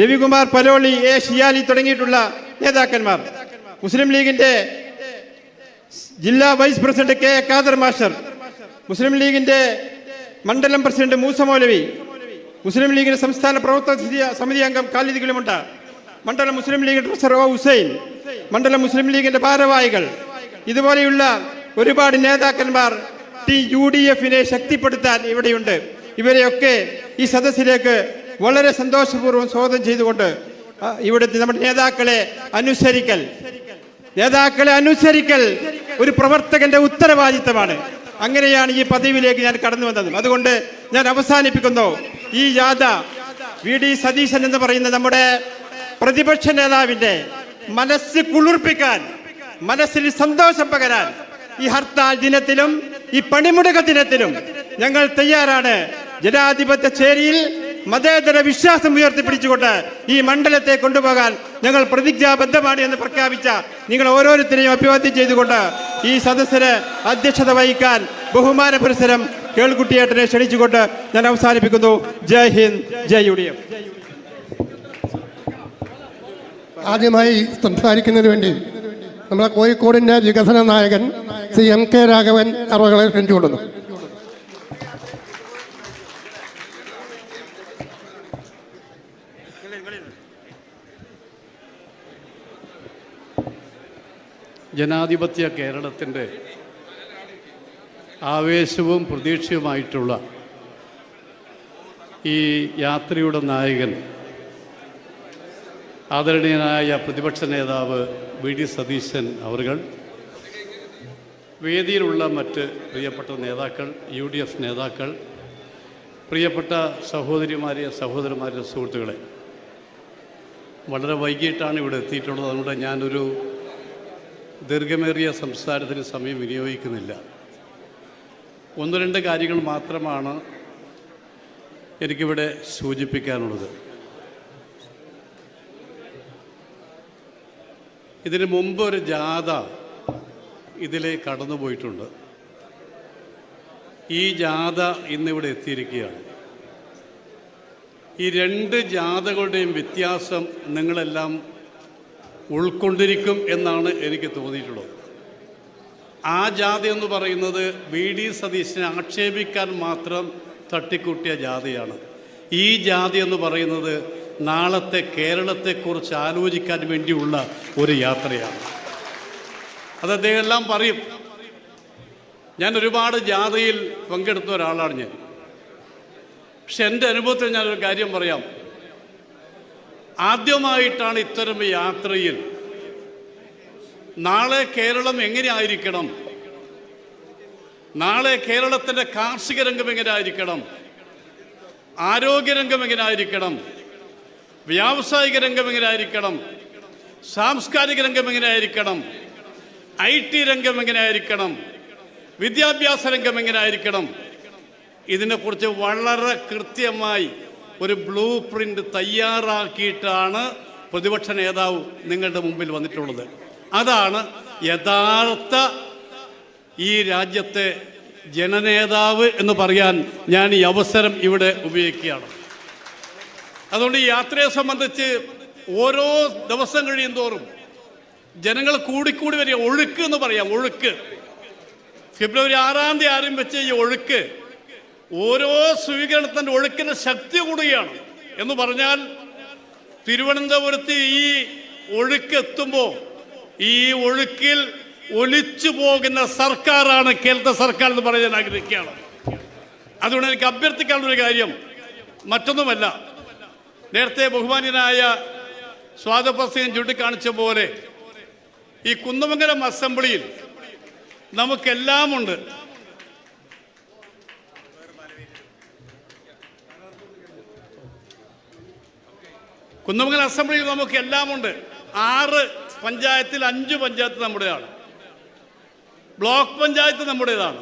[SPEAKER 3] രവികുമാർ പലോളി, A ഷിയാലി തുടങ്ങിയിട്ടുള്ള നേതാക്കന്മാർ, മുസ്ലിം ലീഗിന്റെ ജില്ലാ vice president K Khader master, മുസ്ലിം ലീഗിന്റെ മണ്ഡലം പ്രസിഡന്റ് മൂസ മൗലവി, മുസ്ലിം ലീഗിന്റെ സംസ്ഥാന പ്രവർത്തക സമിതി അംഗം ഖാലിദ് കിളിമുണ്ട, മണ്ഡലം മുസ്ലിം ലീഗ് ട്രഷറർ O ഹുസൈൻ, മണ്ഡലം മുസ്ലിം ലീഗിന്റെ ഭാരവാഹികൾ, ഇതുപോലെയുള്ള ഒരുപാട് നേതാക്കന്മാർ UDFിനെ ശക്തിപ്പെടുത്താൻ ഇവിടെയുണ്ട്. ഇവരെയൊക്കെ ഈ സദസ്സിലേക്ക് വളരെ സന്തോഷപൂർവ്വം സ്വാഗതം ചെയ്തുകൊണ്ട് ഇവിടുത്തെ നമ്മുടെ നേതാക്കളെ അനുസരിക്കൽ ഒരു പ്രവർത്തകന്റെ ഉത്തരവാദിത്തമാണ്. അങ്ങനെയാണ് ഈ പദവിയിലേക്ക് ഞാൻ കടന്നു വന്നത്. അതുകൊണ്ട് ഞാൻ അവസാനിപ്പിക്കുന്നു. ഈ ജാഥ VD സതീശൻ എന്ന് പറയുന്ന നമ്മുടെ പ്രതിപക്ഷ നേതാവിന്റെ മനസ്സ് കുളിർപ്പിക്കാൻ, മനസ്സിൽ സന്തോഷം പകരാൻ ഈ ഹർത്താൽ ദിനത്തിലും ഈ പണിമുടക്ക ദിനത്തിലും ഞങ്ങൾ തയ്യാറാണ്. ജനാധിപത്യ ചേരിയിൽ മതേതര വിശ്വാസം ഉയർത്തിപ്പിടിച്ചുകൊണ്ട് ഈ മണ്ഡലത്തെ കൊണ്ടുപോകാൻ ഞങ്ങൾ പ്രതിജ്ഞാബദ്ധമാണ് എന്ന് പ്രഖ്യാപിച്ച നിങ്ങൾ ഓരോരുത്തരെയും അഭിവാദ്യം ചെയ്തുകൊണ്ട് ഈ സദസ്സിന് അധ്യക്ഷത വഹിക്കാൻ ബഹുമാന പുരസ്സരം കേൾക്കുട്ടിയേട്ടനെ ക്ഷണിച്ചുകൊണ്ട് ഞാൻ അവസാനിപ്പിക്കുന്നു. ജയ് ഹിന്ദ്, ജയ് UDF.
[SPEAKER 4] ആദ്യമായി സംസാരിക്കുന്നതിന് വേണ്ടി നമ്മളെ കോഴിക്കോടിൻ്റെ വികസന നായകൻ ശ്രീ MK രാഘവൻ അവരെ ക്ഷണിച്ചുകൊള്ളുന്നു.
[SPEAKER 5] ജനാധിപത്യ കേരളത്തിൻ്റെ ആവേശവും പ്രതീക്ഷയുമായിട്ടുള്ള ഈ യാത്രയുടെ നായകൻ ആദരണീയനായ പ്രതിപക്ഷ നേതാവ് VD സതീശൻ അവർകൾ, വേദിയിലുള്ള മറ്റ് പ്രിയപ്പെട്ട നേതാക്കൾ, UDF നേതാക്കൾ, പ്രിയപ്പെട്ട സഹോദരിമാരെ, സഹോദരന്മാരെ, സുഹൃത്തുക്കളെ, വളരെ വൈകിട്ടാണ് ഇവിടെ എത്തിയിട്ടുള്ളത്. അതുകൊണ്ട് ഞാനൊരു ദീർഘമേറിയ സംസാരത്തിന് സമയം വിനിയോഗിക്കുന്നില്ല. ഒന്ന് രണ്ട് കാര്യങ്ങൾ മാത്രമാണ് എനിക്കിവിടെ സൂചിപ്പിക്കാനുള്ളത്. ഇതിന് മുമ്പ് ഒരു ജാഥ ഇതിലെ കടന്നുപോയിട്ടുണ്ട്. ഈ ജാഥ ഇന്നിവിടെ എത്തിയിരിക്കുകയാണ്. ഈ രണ്ട് ജാഥകളുടെയും വ്യത്യാസം നിങ്ങളെല്ലാം ഉൾക്കൊണ്ടിരിക്കും എന്നാണ് എനിക്ക് തോന്നിയിട്ടുള്ളത്. ആ ജാഥ എന്ന് പറയുന്നത് VD സതീശനെ ആക്ഷേപിക്കാൻ മാത്രം തട്ടിക്കൂട്ടിയ ജാഥയാണ്. ഈ ജാഥ എന്ന് പറയുന്നത് നാളത്തെ കേരളത്തെക്കുറിച്ച് ആലോചിക്കാൻ വേണ്ടിയുള്ള ഒരു യാത്രയാണ്. അത് അദ്ദേഹം എല്ലാം പറയും. ഞാൻ ഒരുപാട് ജാഥയിൽ പങ്കെടുത്ത ഒരാളാണ് ഞാൻ. പക്ഷെ എൻ്റെ അനുഭവത്തിൽ ഞാനൊരു കാര്യം പറയാം. ആദ്യമായിട്ടാണ് ഇത്തരം യാത്രയിൽ നാളെ കേരളം എങ്ങനെ ആയിരിക്കണം, നാളെ കേരളത്തിൻ്റെ കാർഷിക രംഗം എങ്ങനെ ആയിരിക്കണം, ആരോഗ്യരംഗം എങ്ങനെ ആയിരിക്കണം, വ്യാവസായിക രംഗം എങ്ങനെ ആയിരിക്കണം, സാംസ്കാരിക രംഗം എങ്ങനെ ആയിരിക്കണം, IT രംഗം എങ്ങനെ ആയിരിക്കണം, വിദ്യാഭ്യാസ രംഗം എങ്ങനെ ആയിരിക്കണം, ഇതിനെക്കുറിച്ച് വളരെ കൃത്യമായി ഒരു ബ്ലൂ പ്രിന്റ് തയ്യാറാക്കിയിട്ടാണ് പ്രതിപക്ഷ നേതാവ് നിങ്ങളുടെ മുമ്പിൽ വന്നിട്ടുള്ളത്. അതാണ് യഥാർത്ഥ ഈ രാജ്യത്തെ ജനനേതാവ് എന്ന് പറയാൻ ഞാൻ ഈ അവസരം ഇവിടെ ഉപയോഗിക്കുകയാണ്. അതുകൊണ്ട് ഈ യാത്രയെ സംബന്ധിച്ച് ഓരോ ദിവസം കഴിയും തോറും ജനങ്ങൾ കൂടിക്കൂടി വരിക. ഒഴുക്ക് എന്ന് പറയാം, ഒഴുക്ക്. ഫെബ്രുവരി 6-ാം തീയതി ആരംഭിച്ച ഈ ഒഴുക്ക് ഓരോ സ്വീകരണത്തിൻ്റെ ഒഴുക്കിൻ്റെ ശക്തി കൂടുകയാണ്. എന്ന് പറഞ്ഞാൽ തിരുവനന്തപുരത്ത് ഈ ഒഴുക്ക് എത്തുമ്പോൾ ഈ ഒഴുക്കിൽ ഒലിച്ചു പോകുന്ന സർക്കാരാണ് കേരള സർക്കാർ എന്ന് പറയാൻ ആഗ്രഹിക്കുകയാണ്. അതുകൊണ്ട് എനിക്ക് അഭ്യർത്ഥിക്കാനുള്ളൊരു കാര്യം മറ്റൊന്നുമല്ല. നേരത്തെ ബഹുമാന്യനായ സ്വാഗതപ്രസംഗം ചൂണ്ടിക്കാണിച്ച പോലെ ഈ കുന്നമംഗലം അസംബ്ലിയിൽ നമുക്കെല്ലാമുണ്ട്. കുന്നമംഗലം അസംബ്ലിയിൽ നമുക്ക് എല്ലാമുണ്ട്. 6 പഞ്ചായത്തിൽ 5 പഞ്ചായത്ത് നമ്മുടേതാണ്. ബ്ലോക്ക് പഞ്ചായത്ത് നമ്മുടേതാണ്.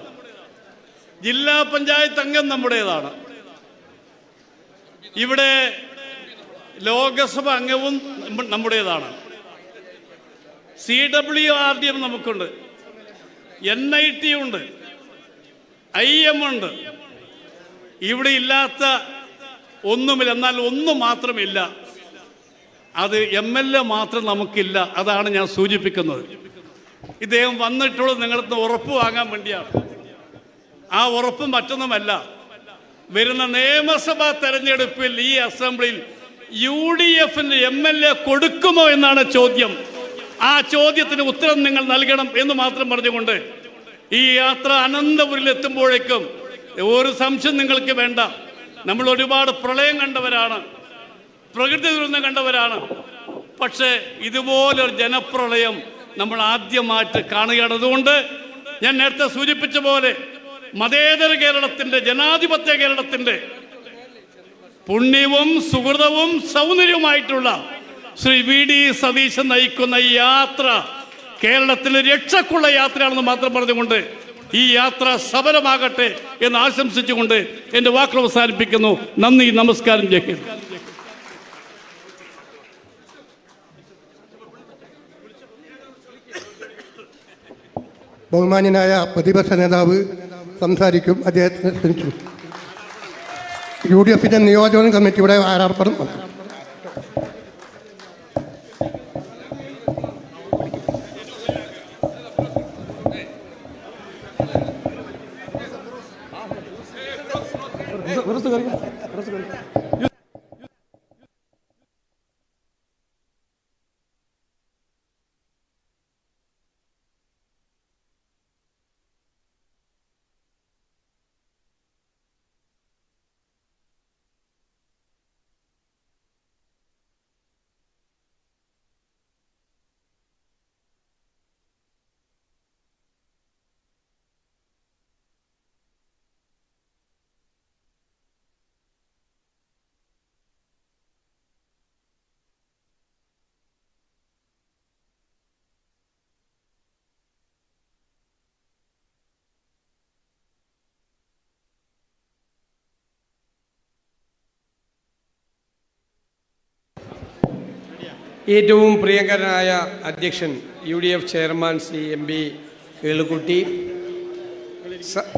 [SPEAKER 5] ജില്ലാ പഞ്ചായത്ത് അംഗം നമ്മുടേതാണ്. ഇവിടെ ലോകസഭ അംഗവും നമ്മുടേതാണ്. CWRDM നമുക്കുണ്ട്, NIT ഉണ്ട്, IM ഉണ്ട്. ഇവിടെ ഇല്ലാത്ത ഒന്നുമില്ല. എന്നാൽ ഒന്ന് മാത്രമില്ല, അത് MLA മാത്രം നമുക്കില്ല. അതാണ് ഞാൻ സൂചിപ്പിക്കുന്നത്. ഇദ്ദേഹം വന്നിട്ടുള്ളത് നിങ്ങളടുത്ത് ഉറപ്പ് വാങ്ങാൻ വേണ്ടിയാണ്. ആ ഉറപ്പ് മറ്റൊന്നുമല്ല, വരുന്ന നിയമസഭാ തെരഞ്ഞെടുപ്പിൽ ഈ അസംബ്ലിയിൽ UDFന്റെ MLA കൊടുക്കുമോ എന്നാണ് ചോദ്യം. ആ ചോദ്യത്തിന് ഉത്തരം നിങ്ങൾ നൽകണം എന്ന് മാത്രം പറഞ്ഞുകൊണ്ട് ഈ യാത്ര അനന്തപുരിൽ എത്തുമ്പോഴേക്കും ഒരു സംശയം നിങ്ങൾക്ക് വേണ്ട. നമ്മൾ ഒരുപാട് പ്രളയം കണ്ടവരാണ്, പ്രകൃതി ദുരന്തം കണ്ടവരാണ്. പക്ഷേ ഇതുപോലൊരു ജനപ്രളയം നമ്മൾ ആദ്യമായിട്ട് കാണുകയാണ്. അതുകൊണ്ട് ഞാൻ നേരത്തെ സൂചിപ്പിച്ച പോലെ മതേതര കേരളത്തിൻ്റെ, ജനാധിപത്യ കേരളത്തിൻ്റെ പുണ്യവും സുഹൃതവും സൗന്ദര്യവുമായിട്ടുള്ള ശ്രീ VD സതീശൻ നയിക്കുന്ന ഈ യാത്ര കേരളത്തിന് രക്ഷക്കുള്ള യാത്രയാണെന്ന് മാത്രം പറഞ്ഞുകൊണ്ട് ഈ യാത്ര സഫലമാകട്ടെ എന്ന് ആശംസിച്ചുകൊണ്ട് എൻ്റെ വാക്കുകൾ അവസാനിപ്പിക്കുന്നു. നന്ദി, നമസ്കാരം, ജയ് ഹിന്ദ്.
[SPEAKER 4] ബഹുമാന്യനായ പ്രതിപക്ഷ നേതാവ് സംസാരിക്കും. അദ്ദേഹത്തിന് ക്ഷണിച്ചു. UDFന്റെ നിയോജക കമ്മിറ്റിയുടെ ആരാർപ്പണം.
[SPEAKER 6] ഏറ്റവും പ്രിയങ്കരനായ അധ്യക്ഷൻ UDF chairman Shri MP Kelukutty,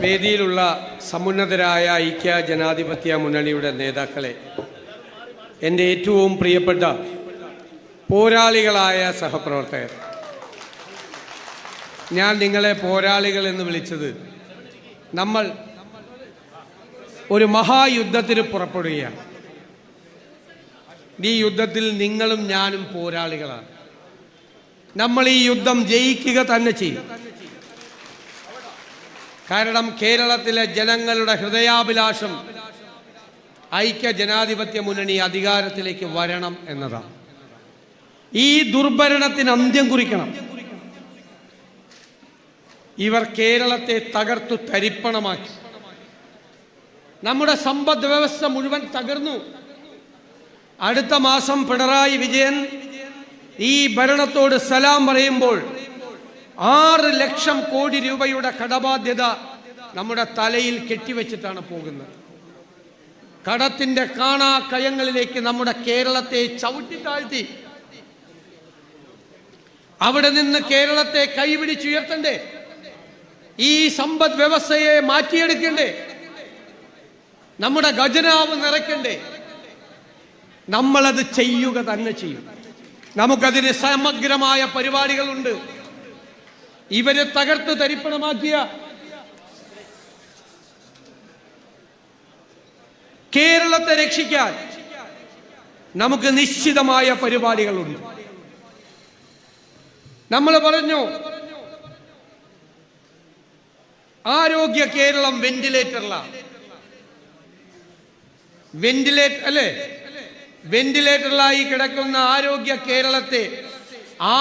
[SPEAKER 6] വേദിയിലുള്ള സമുന്നതരായ ഐക്യ ജനാധിപത്യ മുന്നണിയുടെ നേതാക്കളെ, എൻ്റെ ഏറ്റവും പ്രിയപ്പെട്ട പോരാളികളായ സഹപ്രവർത്തകർ, ഞാൻ നിങ്ങളെ പോരാളികൾ എന്ന് വിളിച്ചത് നമ്മൾ ഒരു മഹായുദ്ധത്തിന് പുറപ്പെടുകയാണ്. ഈ യുദ്ധത്തിൽ നിങ്ങളും ഞാനും പോരാളികളാണ്. നമ്മൾ ഈ യുദ്ധം ജയിക്കുക തന്നെ ചെയ്യും. കാരണം കേരളത്തിലെ ജനങ്ങളുടെ ഹൃദയാഭിലാഷം ഐക്യ ജനാധിപത്യ മുന്നണി അധികാരത്തിലേക്ക് വരണം എന്നതാണ്. ഈ ദുർഭരണത്തിന് അന്ത്യം കുറിക്കണം. ഇവർ കേരളത്തെ തകർത്തു തരിപ്പണമാക്കി. നമ്മുടെ സമ്പദ് വ്യവസ്ഥ മുഴുവൻ തകർന്നു. അടുത്ത മാസം പിണറായി വിജയൻ ഈ ഭരണത്തോട് സലാം പറയുമ്പോൾ 6 ലക്ഷം കോടി രൂപയുടെ കടബാധ്യത നമ്മുടെ തലയിൽ കെട്ടിവെച്ചിട്ടാണ് പോകുന്നത്. കടത്തിന്റെ കാണാക്കയങ്ങളിലേക്ക് നമ്മുടെ കേരളത്തെ ചവിട്ടി താഴ്ത്തി. അവിടെ നിന്ന് കേരളത്തെ കൈപിടിച്ചുയർത്തണ്ടേ? ഈ സമ്പദ് വ്യവസ്ഥയെ മാറ്റിയെടുക്കണ്ടേ? നമ്മുടെ ഖജനാവ് നിറയ്ക്കണ്ടേ? നമ്മളത് ചെയ്യുക തന്നെ ചെയ്യും. നമുക്കതിന് സമഗ്രമായ പരിപാടികളുണ്ട്. ഇവരെ തകർത്ത് തരിപ്പണമാക്കിയ കേരളത്തെ രക്ഷിക്കാൻ നമുക്ക് നിശ്ചിതമായ പരിപാടികളുണ്ട്. നമ്മൾ പറഞ്ഞു ആരോഗ്യ കേരളം വെന്റിലേറ്ററിലായി കിടക്കുന്ന ആരോഗ്യ കേരളത്തെ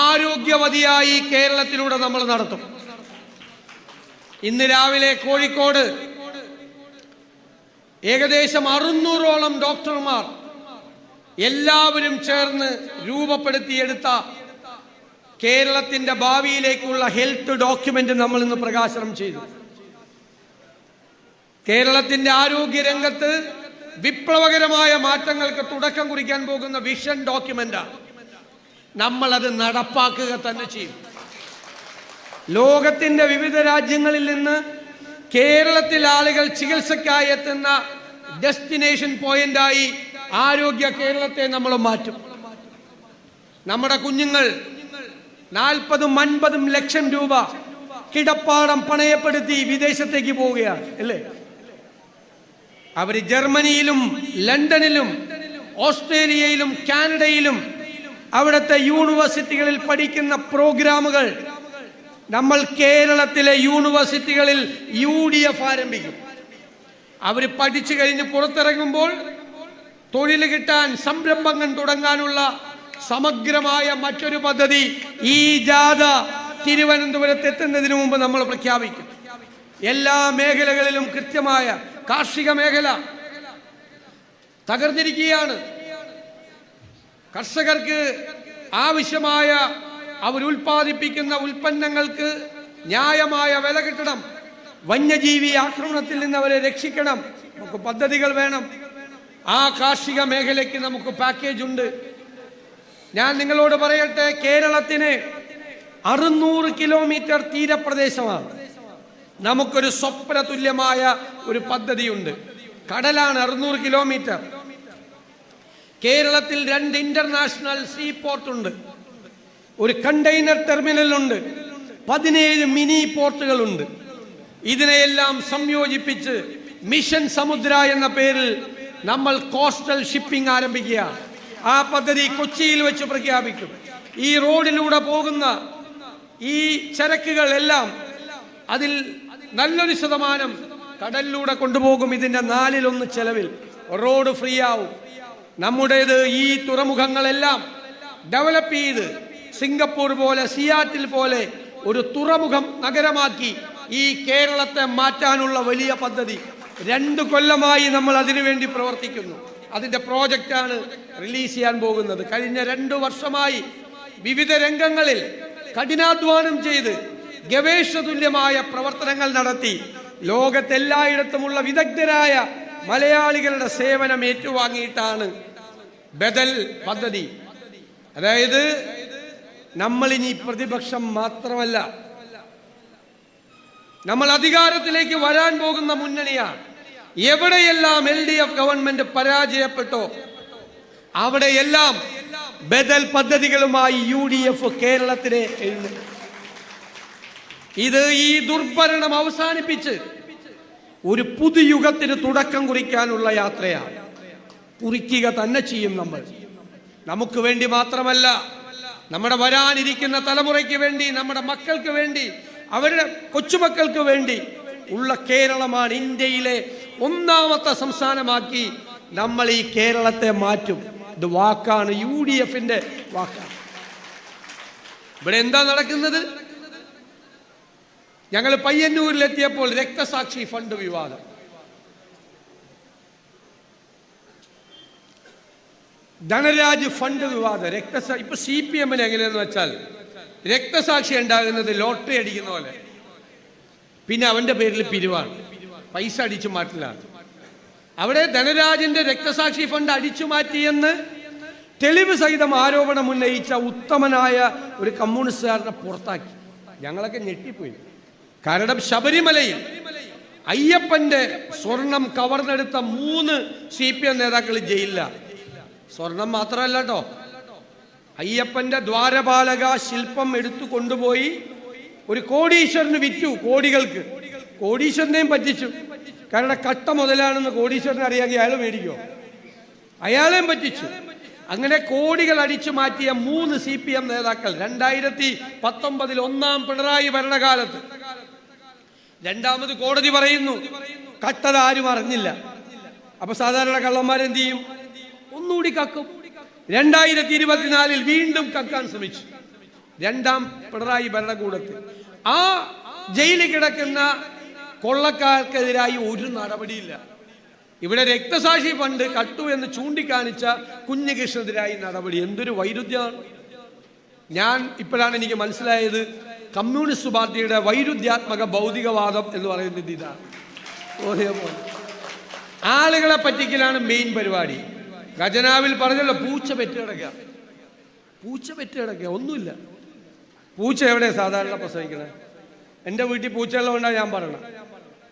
[SPEAKER 6] ആരോഗ്യവതിയായി കേരളത്തിലൂടെ നമ്മൾ നടത്തും. ഇന്ന് രാവിലെ കോഴിക്കോട് ഏകദേശം 600ഓളം ഡോക്ടർമാർ എല്ലാവരും ചേർന്ന് രൂപപ്പെടുത്തിയെടുത്ത കേരളത്തിന്റെ ഭാവിയിലേക്കുള്ള ഹെൽത്ത് ഡോക്യുമെന്റ് നമ്മൾ ഇന്ന് പ്രകാശനം ചെയ്തു. കേരളത്തിന്റെ ആരോഗ്യ രംഗത്ത് വിപ്ലവകരമായ മാറ്റങ്ങൾക്ക് തുടക്കം കുറിക്കാൻ പോകുന്ന വിഷൻ ഡോക്യുമെന്റാണ്. നമ്മളത് നടപ്പാക്കുക തന്നെ ചെയ്യും. ലോകത്തിന്റെ വിവിധ രാജ്യങ്ങളിൽ നിന്ന് കേരളത്തിൽ ആളുകൾ ചികിത്സയ്ക്കായി എത്തുന്ന ഡെസ്റ്റിനേഷൻ പോയിന്റായി ആരോഗ്യ കേരളത്തെ നമ്മൾ മാറ്റും. നമ്മുടെ കുഞ്ഞുങ്ങൾ 40-50 ലക്ഷം രൂപ കിടപ്പാടം പണയപ്പെടുത്തി വിദേശത്തേക്ക് പോവുകയാണ് അല്ലേ? അവർ ജർമ്മനിയിലും ലണ്ടനിലും ഓസ്ട്രേലിയയിലും കാനഡയിലും അവിടുത്തെ യൂണിവേഴ്സിറ്റികളിൽ പഠിക്കുന്ന പ്രോഗ്രാമുകൾ നമ്മൾ കേരളത്തിലെ യൂണിവേഴ്സിറ്റികളിൽ UDF ആരംഭിക്കും. അവർ പഠിച്ചു കഴിഞ്ഞ് പുറത്തിറങ്ങുമ്പോൾ തൊഴിൽ കിട്ടാൻ, സംരംഭങ്ങൾ തുടങ്ങാനുള്ള സമഗ്രമായ മറ്റൊരു പദ്ധതി ഈ ജാഥ തിരുവനന്തപുരത്ത് എത്തുന്നതിന് മുമ്പ് നമ്മൾ പ്രഖ്യാപിക്കും. എല്ലാ മേഖലകളിലും കൃത്യമായ കാർഷിക മേഖല തകർന്നിരിക്കുകയാണ്. കർഷകർക്ക് ആവശ്യമായ അവരുൽപാദിപ്പിക്കുന്ന ഉൽപ്പന്നങ്ങൾക്ക് ന്യായമായ വില കിട്ടണം. വന്യജീവി ആക്രമണത്തിൽ നിന്ന് അവരെ രക്ഷിക്കണം. നമുക്ക് പദ്ധതികൾ വേണം. ആ കാർഷിക മേഖലയ്ക്ക് നമുക്ക് പാക്കേജ് ഉണ്ട്. ഞാൻ നിങ്ങളോട് പറയട്ടെ, കേരളത്തിന് 600 കിലോമീറ്റർ തീരപ്രദേശമാണ്. നമുക്കൊരു സ്വപ്ന തുല്യമായ ഒരു പദ്ധതിയുണ്ട്. കടലാണ് 600 കിലോമീറ്റർ. കേരളത്തിൽ 2 ഇന്റർനാഷണൽ സീ പോർട്ട് ഉണ്ട്, ഒരു കണ്ടെയ്നർ ടെർമിനൽ ഉണ്ട്, 17 മിനി പോർട്ടുകളുണ്ട്. ഇതിനെയെല്ലാം സംയോജിപ്പിച്ച് മിഷൻ സമുദ്ര എന്ന പേരിൽ നമ്മൾ കോസ്റ്റൽ ഷിപ്പിംഗ് ആരംഭിക്കുക. ആ പദ്ധതി കൊച്ചിയിൽ വെച്ച് പ്രഖ്യാപിക്കും. ഈ റോഡിലൂടെ പോകുന്ന ഈ ചരക്കുകൾ എല്ലാം അതിൽ നല്ലൊരു ശതമാനം കടലിലൂടെ കൊണ്ടുപോകും. ഇതിന്റെ 1/4 ചെലവിൽ റോഡ് ഫ്രീ ആവും. നമ്മുടേത് ഈ തുറമുഖങ്ങളെല്ലാം ഡെവലപ്പ് ചെയ്ത് സിംഗപ്പൂർ പോലെ സിയാറ്റിൽ പോലെ ഒരു തുറമുഖം നഗരമാക്കി ഈ കേരളത്തെ മാറ്റാനുള്ള വലിയ പദ്ധതി 2 കൊല്ലമായി നമ്മൾ അതിനുവേണ്ടി പ്രവർത്തിക്കുന്നു. അതിന്റെ പ്രോജക്റ്റാണ് റിലീസ് ചെയ്യാൻ പോകുന്നത്. കഴിഞ്ഞ 2 വർഷമായി വിവിധ രംഗങ്ങളിൽ കഠിനാധ്വാനം ചെയ്ത് ഗവേഷണതുല്യമായ പ്രവർത്തനങ്ങൾ നടത്തി ലോകത്തെല്ലായിടത്തുമുള്ള വിദഗ്ധരായ മലയാളികളുടെ സേവനം ഏറ്റുവാങ്ങിയിട്ടാണ് ബദൽ പദ്ധതി. അതായത് നമ്മളിനി പ്രതിപക്ഷം മാത്രമല്ല, നമ്മൾ അധികാരത്തിലേക്ക് വരാൻ പോകുന്ന മുന്നണിയാണ്. എവിടെയെല്ലാം LDF ഗവൺമെന്റ് പരാജയപ്പെട്ടോ അവിടെയെല്ലാം ബദൽ പദ്ധതികളുമായി UDF കേരളത്തിനെ എഴുന്നേൽക്കും. ഇത് ഈ ദുർഭരണം അവസാനിപ്പിച്ച് ഒരു പുതുയുഗത്തിന് തുടക്കം കുറിക്കാനുള്ള യാത്രയാണ്. കുറിക്കുക തന്നെ ചെയ്യും നമ്മൾ. നമുക്ക് വേണ്ടി മാത്രമല്ല, നമ്മുടെ വരാനിരിക്കുന്ന തലമുറയ്ക്ക് വേണ്ടി, നമ്മുടെ മക്കൾക്ക് വേണ്ടി, അവരുടെ കൊച്ചുമക്കൾക്ക് വേണ്ടി ഉള്ള കേരളമാണ്. ഇന്ത്യയിലെ 1ാമത്തെ സംസ്ഥാനമാക്കി നമ്മൾ ഈ കേരളത്തെ മാറ്റും. ഇത് വാക്കാണ്, UDFന്റെ വാക്കാണ്. ഇവിടെ എന്താ നടക്കുന്നത്? ഞങ്ങൾ പയ്യന്നൂരിലെത്തിയപ്പോൾ രക്തസാക്ഷി ഫണ്ട് വിവാദം. ധനരാജ് ഫണ്ട് വിവാദം. ഇപ്പൊ CPM എങ്ങനെയെന്ന് വെച്ചാൽ രക്തസാക്ഷി ഉണ്ടാകുന്നത് ലോട്ടറി അടിക്കുന്ന പോലെ. പിന്നെ അവന്റെ പേരിൽ പിരിവാണ്, പൈസ അടിച്ചു മാറ്റലാണ്. അവിടെ ധനരാജിന്റെ രക്തസാക്ഷി ഫണ്ട് അടിച്ചു മാറ്റിയെന്ന് തെളിവ് സഹിതം ആരോപണം ഉന്നയിച്ച ഉത്തമനായ ഒരു കമ്മ്യൂണിസ്റ്റുകാരനെ പുറത്താക്കി. ഞങ്ങളൊക്കെ ഞെട്ടിപ്പോയി. കാരണം ശബരിമലയിൽ അയ്യപ്പന്റെ സ്വർണം കവർന്നെടുത്ത 3 CPM നേതാക്കൾ ജയിലിലാണ്. സ്വർണം മാത്രമല്ല കേട്ടോ, അയ്യപ്പന്റെ ദ്വാരപാലക ശില്പം എടുത്തു കൊണ്ടുപോയി ഒരു കോടീശ്വരന് വിറ്റു. കോടികൾക്ക് കോടീശ്വരനെയും പറ്റിച്ചു. കാരണം കട്ട മുതലാണെന്ന് കോടീശ്വരനെ അറിയാമെങ്കിൽ അയാൾ മേടിക്കോ? അയാളെയും പറ്റിച്ചു. അങ്ങനെ കോടികൾ അടിച്ചു മാറ്റിയ 3 CPM നേതാക്കൾ 2019 1ാം പിണറായി ഭരണകാലത്ത്. രണ്ടാമത് കോടതി പറയുന്നു കട്ടത് ആരും അറിഞ്ഞില്ല. അപ്പൊ സാധാരണ കള്ളന്മാരെന്ത് ചെയ്യും? ഒന്നുകൂടി കക്കും. 2024 വീണ്ടും കക്കാൻ ശ്രമിച്ചു. 2ാം പിണറായി ഭരണകൂടത്തിൽ ആ ജയിലിൽ കിടക്കുന്ന കൊള്ളക്കാർക്കെതിരായി ഒരു നടപടിയില്ല. ഇവിടെ രക്തസാക്ഷി ഫണ്ട് കട്ടു എന്ന് ചൂണ്ടിക്കാണിച്ച കുഞ്ഞികൃഷ്ണനെതിരായി നടപടി. എന്തൊരു വൈരുദ്ധ്യമാണ്! ഞാൻ ഇപ്പോഴാണ് എനിക്ക് മനസ്സിലായത് കമ്മ്യൂണിസ്റ്റ് പാർട്ടിയുടെ വൈരുദ്ധ്യാത്മക ഭൗതികവാദം എന്ന് പറയുന്നത് ഇതാണ്. ആളുകളെ പറ്റിക്കലാണ് മെയിൻ പരിപാടി. ഖജനാവിൽ പറഞ്ഞല്ലോ പൂച്ച പെറ്റുകിടക്കുക. പൂച്ച പെറ്റുകിടക്കുക, ഒന്നുമില്ല. പൂച്ച എവിടെ സാധാരണ പ്രസവിക്കണേ? എൻ്റെ വീട്ടിൽ പൂച്ചകളുണ്ടാണ് ഞാൻ പറയണം.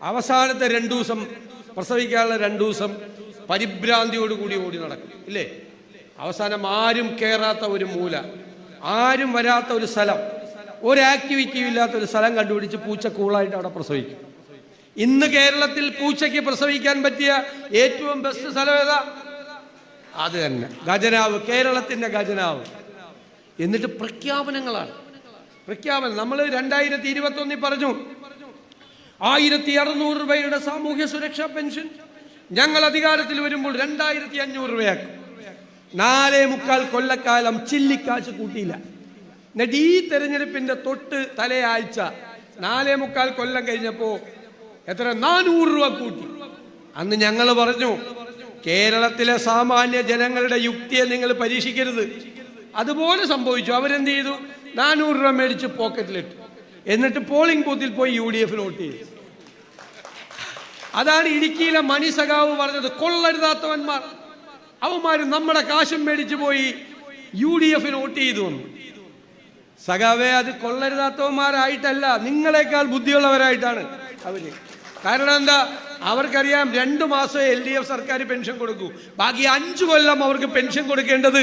[SPEAKER 6] അവസാനത്തെ 2 ദിവസം പ്രസവിക്കാനുള്ള 2 ദിവസം പരിഭ്രാന്തിയോടുകൂടി ഓടി നടക്കും, ഇല്ലേ? അവസാനം ആരും കയറാത്ത ഒരു മൂല, ആരും വരാത്ത ഒരു സ്ഥലം, ഒരു ആക്ടിവിറ്റിയും ഇല്ലാത്ത ഒരു സ്ഥലം കണ്ടുപിടിച്ച് പൂച്ച കൂളായിട്ട് അവിടെ പ്രസവിക്കും. ഇന്ന് കേരളത്തിൽ പൂച്ചയ്ക്ക് പ്രസവിക്കാൻ പറ്റിയ ഏറ്റവും ബെസ്റ്റ് സ്ഥലം ഏതാ? അത് തന്നെ, ഖജനാവ്, കേരളത്തിന്റെ ഖജനാവ്. എന്നിട്ട് പ്രഖ്യാപനങ്ങളാണ്, പ്രഖ്യാപനം. നമ്മൾ 2021 പറഞ്ഞു 1600 രൂപയുടെ സാമൂഹ്യ സുരക്ഷാ പെൻഷൻ ഞങ്ങൾ അധികാരത്തിൽ വരുമ്പോൾ 2500 രൂപയാക്കും. 4.25 കൊല്ലക്കാലം ചില്ലിക്കാശ് കൂട്ടിയില്ല. എന്നിട്ട് ഈ തെരഞ്ഞെടുപ്പിന്റെ തൊട്ട് തലയാഴ്ച 4.25 കൊല്ലം കഴിഞ്ഞപ്പോ എത്ര? 400 രൂപ കൂട്ടി. അന്ന് ഞങ്ങൾ പറഞ്ഞു കേരളത്തിലെ സാമാന്യ ജനങ്ങളുടെ യുക്തിയെ നിങ്ങൾ പരീക്ഷിക്കരുത്. അതുപോലെ സംഭവിച്ചു. അവരെന്ത് ചെയ്തു? 400 രൂപ മേടിച്ച് പോക്കറ്റിലിട്ടു. എന്നിട്ട് പോളിംഗ് ബൂത്തിൽ പോയി UDF വോട്ട് ചെയ്തു. അതാണ് ഇടുക്കിയിലെ മണി സഖാവ് പറഞ്ഞത്, കൊള്ളരുതാത്തവന്മാർ അവന്മാര് നമ്മുടെ കാശും മേടിച്ചു പോയി UDF വോട്ട് ചെയ്തു. സഖാവേ, അത് കൊള്ളരുതാത്തവന്മാരായിട്ടല്ല, നിങ്ങളെക്കാൾ ബുദ്ധിയുള്ളവരായിട്ടാണ് അവര്. കാരണം എന്താ? അവർക്കറിയാം 2 മാസം LDF സർക്കാർ പെൻഷൻ കൊടുക്കൂ, ബാക്കി 5 കൊല്ലം അവർക്ക് പെൻഷൻ കൊടുക്കേണ്ടത്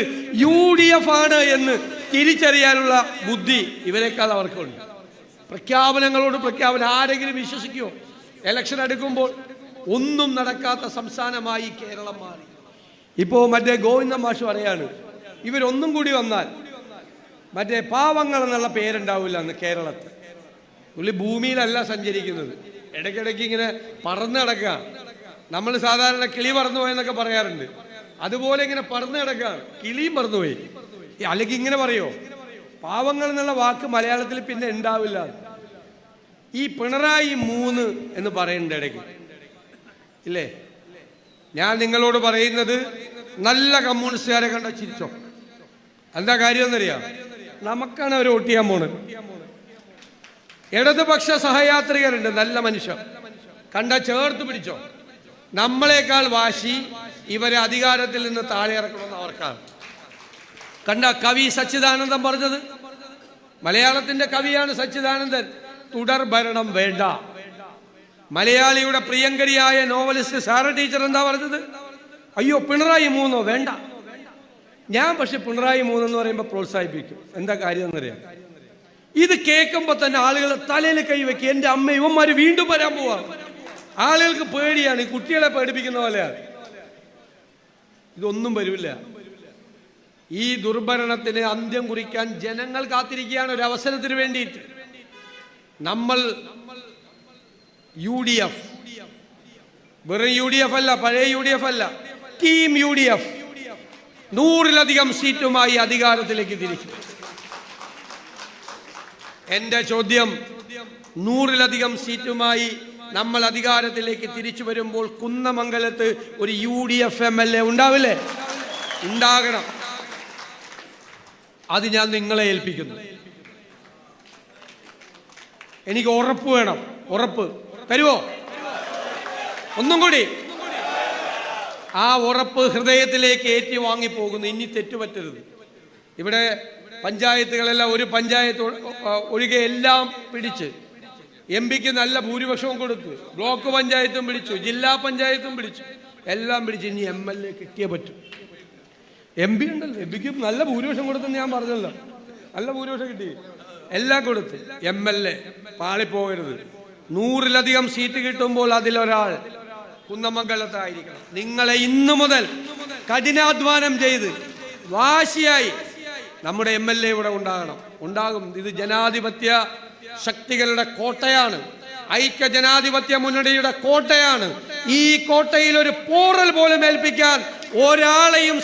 [SPEAKER 6] UDF ആണ് എന്ന് തിരിച്ചറിയാനുള്ള ബുദ്ധി ഇവരെക്കാൾ അവർക്കുണ്ട്. പ്രഖ്യാപനങ്ങളോട് പ്രഖ്യാപനം. ആരെങ്കിലും വിശ്വസിക്കുമോ? ഇലക്ഷൻ എടുക്കുമ്പോൾ ഒന്നും നടക്കാത്ത സംസ്ഥാനമായി കേരളം മാറി. ഇപ്പോൾ മറ്റേ ഗോവിന്ദ മാഷ് പറയാണ്, ഇവരൊന്നും കൂടി വന്നാൽ മറ്റേ പാവങ്ങൾ എന്നുള്ള പേരുണ്ടാവില്ല എന്ന് കേരളത്തിൽ. പുള്ളി ഭൂമിയിലല്ല സഞ്ചരിക്കുന്നത്, ഇടയ്ക്കിടയ്ക്ക് ഇങ്ങനെ പറന്ന് കിടക്കുകയാണ്. നമ്മൾ സാധാരണ കിളി പറന്നു പോയെന്നൊക്കെ പറയാറുണ്ട്, അതുപോലെ ഇങ്ങനെ പറന്ന് കിടക്കുകയാണ്. കിളിയും പറന്നുപോയി. അല്ലെങ്കിൽ ഇങ്ങനെ പറയോ, പാവങ്ങൾ എന്നുള്ള വാക്ക് മലയാളത്തിൽ പിന്നെ ഉണ്ടാവില്ല. ഈ പിണറായി 3 എന്ന് പറയുന്നുണ്ട് ഇടയ്ക്ക്, ഇല്ലേ? ഞാൻ നിങ്ങളോട് പറയുന്നത്, നല്ല കമ്മ്യൂണിസ്റ്റുകാരെ കണ്ട ചിരിച്ചോ. എന്താ കാര്യം എന്നറിയാം? നമുക്കാണ് അവർ വോട്ട് ചെയ്യാൻ പോണത്. ഇടതുപക്ഷ സഹയാത്രികരുണ്ട്, നല്ല മനുഷ്യർ, കണ്ട ചേർത്ത് പിടിച്ചോ. നമ്മളെക്കാൾ വാശി ഇവരെ അധികാരത്തിൽ നിന്ന് താഴെ ഇറക്കണമെന്ന് അവർക്കാണ്. കണ്ട കവി സച്ചിദാനന്ദൻ പറഞ്ഞത്, മലയാളത്തിന്റെ കവിയാണ് സച്ചിദാനന്ദൻ, തുടർ ഭരണം വേണ്ട. മലയാളിയുടെ പ്രിയങ്കരിയായ നോവലിസ്റ്റ് സാറ ടീച്ചർ എന്താ പറഞ്ഞത്? അയ്യോ പിണറായി 3 വേണ്ട. ഞാൻ പക്ഷെ പിണറായി 3 എന്ന് പറയുമ്പോൾ പ്രോത്സാഹിപ്പിക്കും. എന്താ കാര്യം എന്നറിയാം? ഇത് കേൾക്കുമ്പോൾ തന്നെ ആളുകൾ തലയിൽ കൈവയ്ക്കുക, എൻ്റെ അമ്മ ഇവന്മാര് വീണ്ടും വരാൻ പോവാ. ആളുകൾക്ക് പേടിയാണ്, ഈ കുട്ടികളെ പേടിപ്പിക്കുന്ന പോലെയാണ്. ഇതൊന്നും വരില്ല. ഈ ദുർഭരണത്തിന് അന്ത്യം കുറിക്കാൻ ജനങ്ങൾ കാത്തിരിക്കുകയാണ് ഒരു അവസരത്തിന് വേണ്ടിയിട്ട്. നമ്മൾ UDF, വെറും UDF അല്ല, പഴയ UDF അല്ല, ടീം UDF 100-ലധികം സീറ്റുമായി അധികാരത്തിലേക്ക് തിരിച്ചു. എന്റെ ചോദ്യം, 100-ലധികം സീറ്റുമായി നമ്മൾ അധികാരത്തിലേക്ക് തിരിച്ചു വരുമ്പോൾ കുന്നമംഗലത്ത് ഒരു UDF MLA ഉണ്ടാവില്ലേ? ഉണ്ടാകണം. അത് ഞാൻ നിങ്ങളെ ഏൽപ്പിക്കുന്നു. എനിക്ക് ഉറപ്പ് വേണം. ഉറപ്പ് തരുമോ? ഒന്നും കൂടി. ആ ഉറപ്പ് ഹൃദയത്തിലേക്ക് ഏറ്റി വാങ്ങിപ്പോകുന്നു. ഇനി തെറ്റുപറ്റരുത്. ഇവിടെ പഞ്ചായത്തുകളെല്ലാം, ഒരു പഞ്ചായത്ത് ഒഴികെ എല്ലാം പിടിച്ച് MP-ക്ക് നല്ല ഭൂരിപക്ഷവും കൊടുത്തു. ബ്ലോക്ക് പഞ്ചായത്തും പിടിച്ചു, ജില്ലാ പഞ്ചായത്തും പിടിച്ചു, എല്ലാം പിടിച്ച്. ഇനി MLA കിട്ടിയേ പറ്റും. MP ഉണ്ടല്ലോ, MP-ക്ക് നല്ല ഭൂരിപക്ഷം കൊടുത്തെന്ന് ഞാൻ പറഞ്ഞല്ലോ. നല്ല ഭൂരിപക്ഷം കിട്ടി, എല്ലാം കൊടുത്ത്. MLA പാളിപ്പോകരുത്. 100-ലധികം സീറ്റ് കിട്ടുമ്പോൾ അതിലൊരാൾ കുന്നമംഗലത്തായിരിക്കണം. നിങ്ങളെ ഇന്നു മുതൽ കഠിനാധ്വാനം ചെയ്ത് വാശിയായി നമ്മുടെ MLA ഇവിടെ ഉണ്ടാകും. ഇത് ജനാധിപത്യ ശക്തികളുടെ കോട്ടയാണ്, ഐക്യ ജനാധിപത്യ മുന്നണിയുടെ കോട്ടയാണ്. ഈ കോട്ടയിൽ ഒരു പോറൽ പോലും ഏൽപ്പിക്കാൻ ഒരാളെയും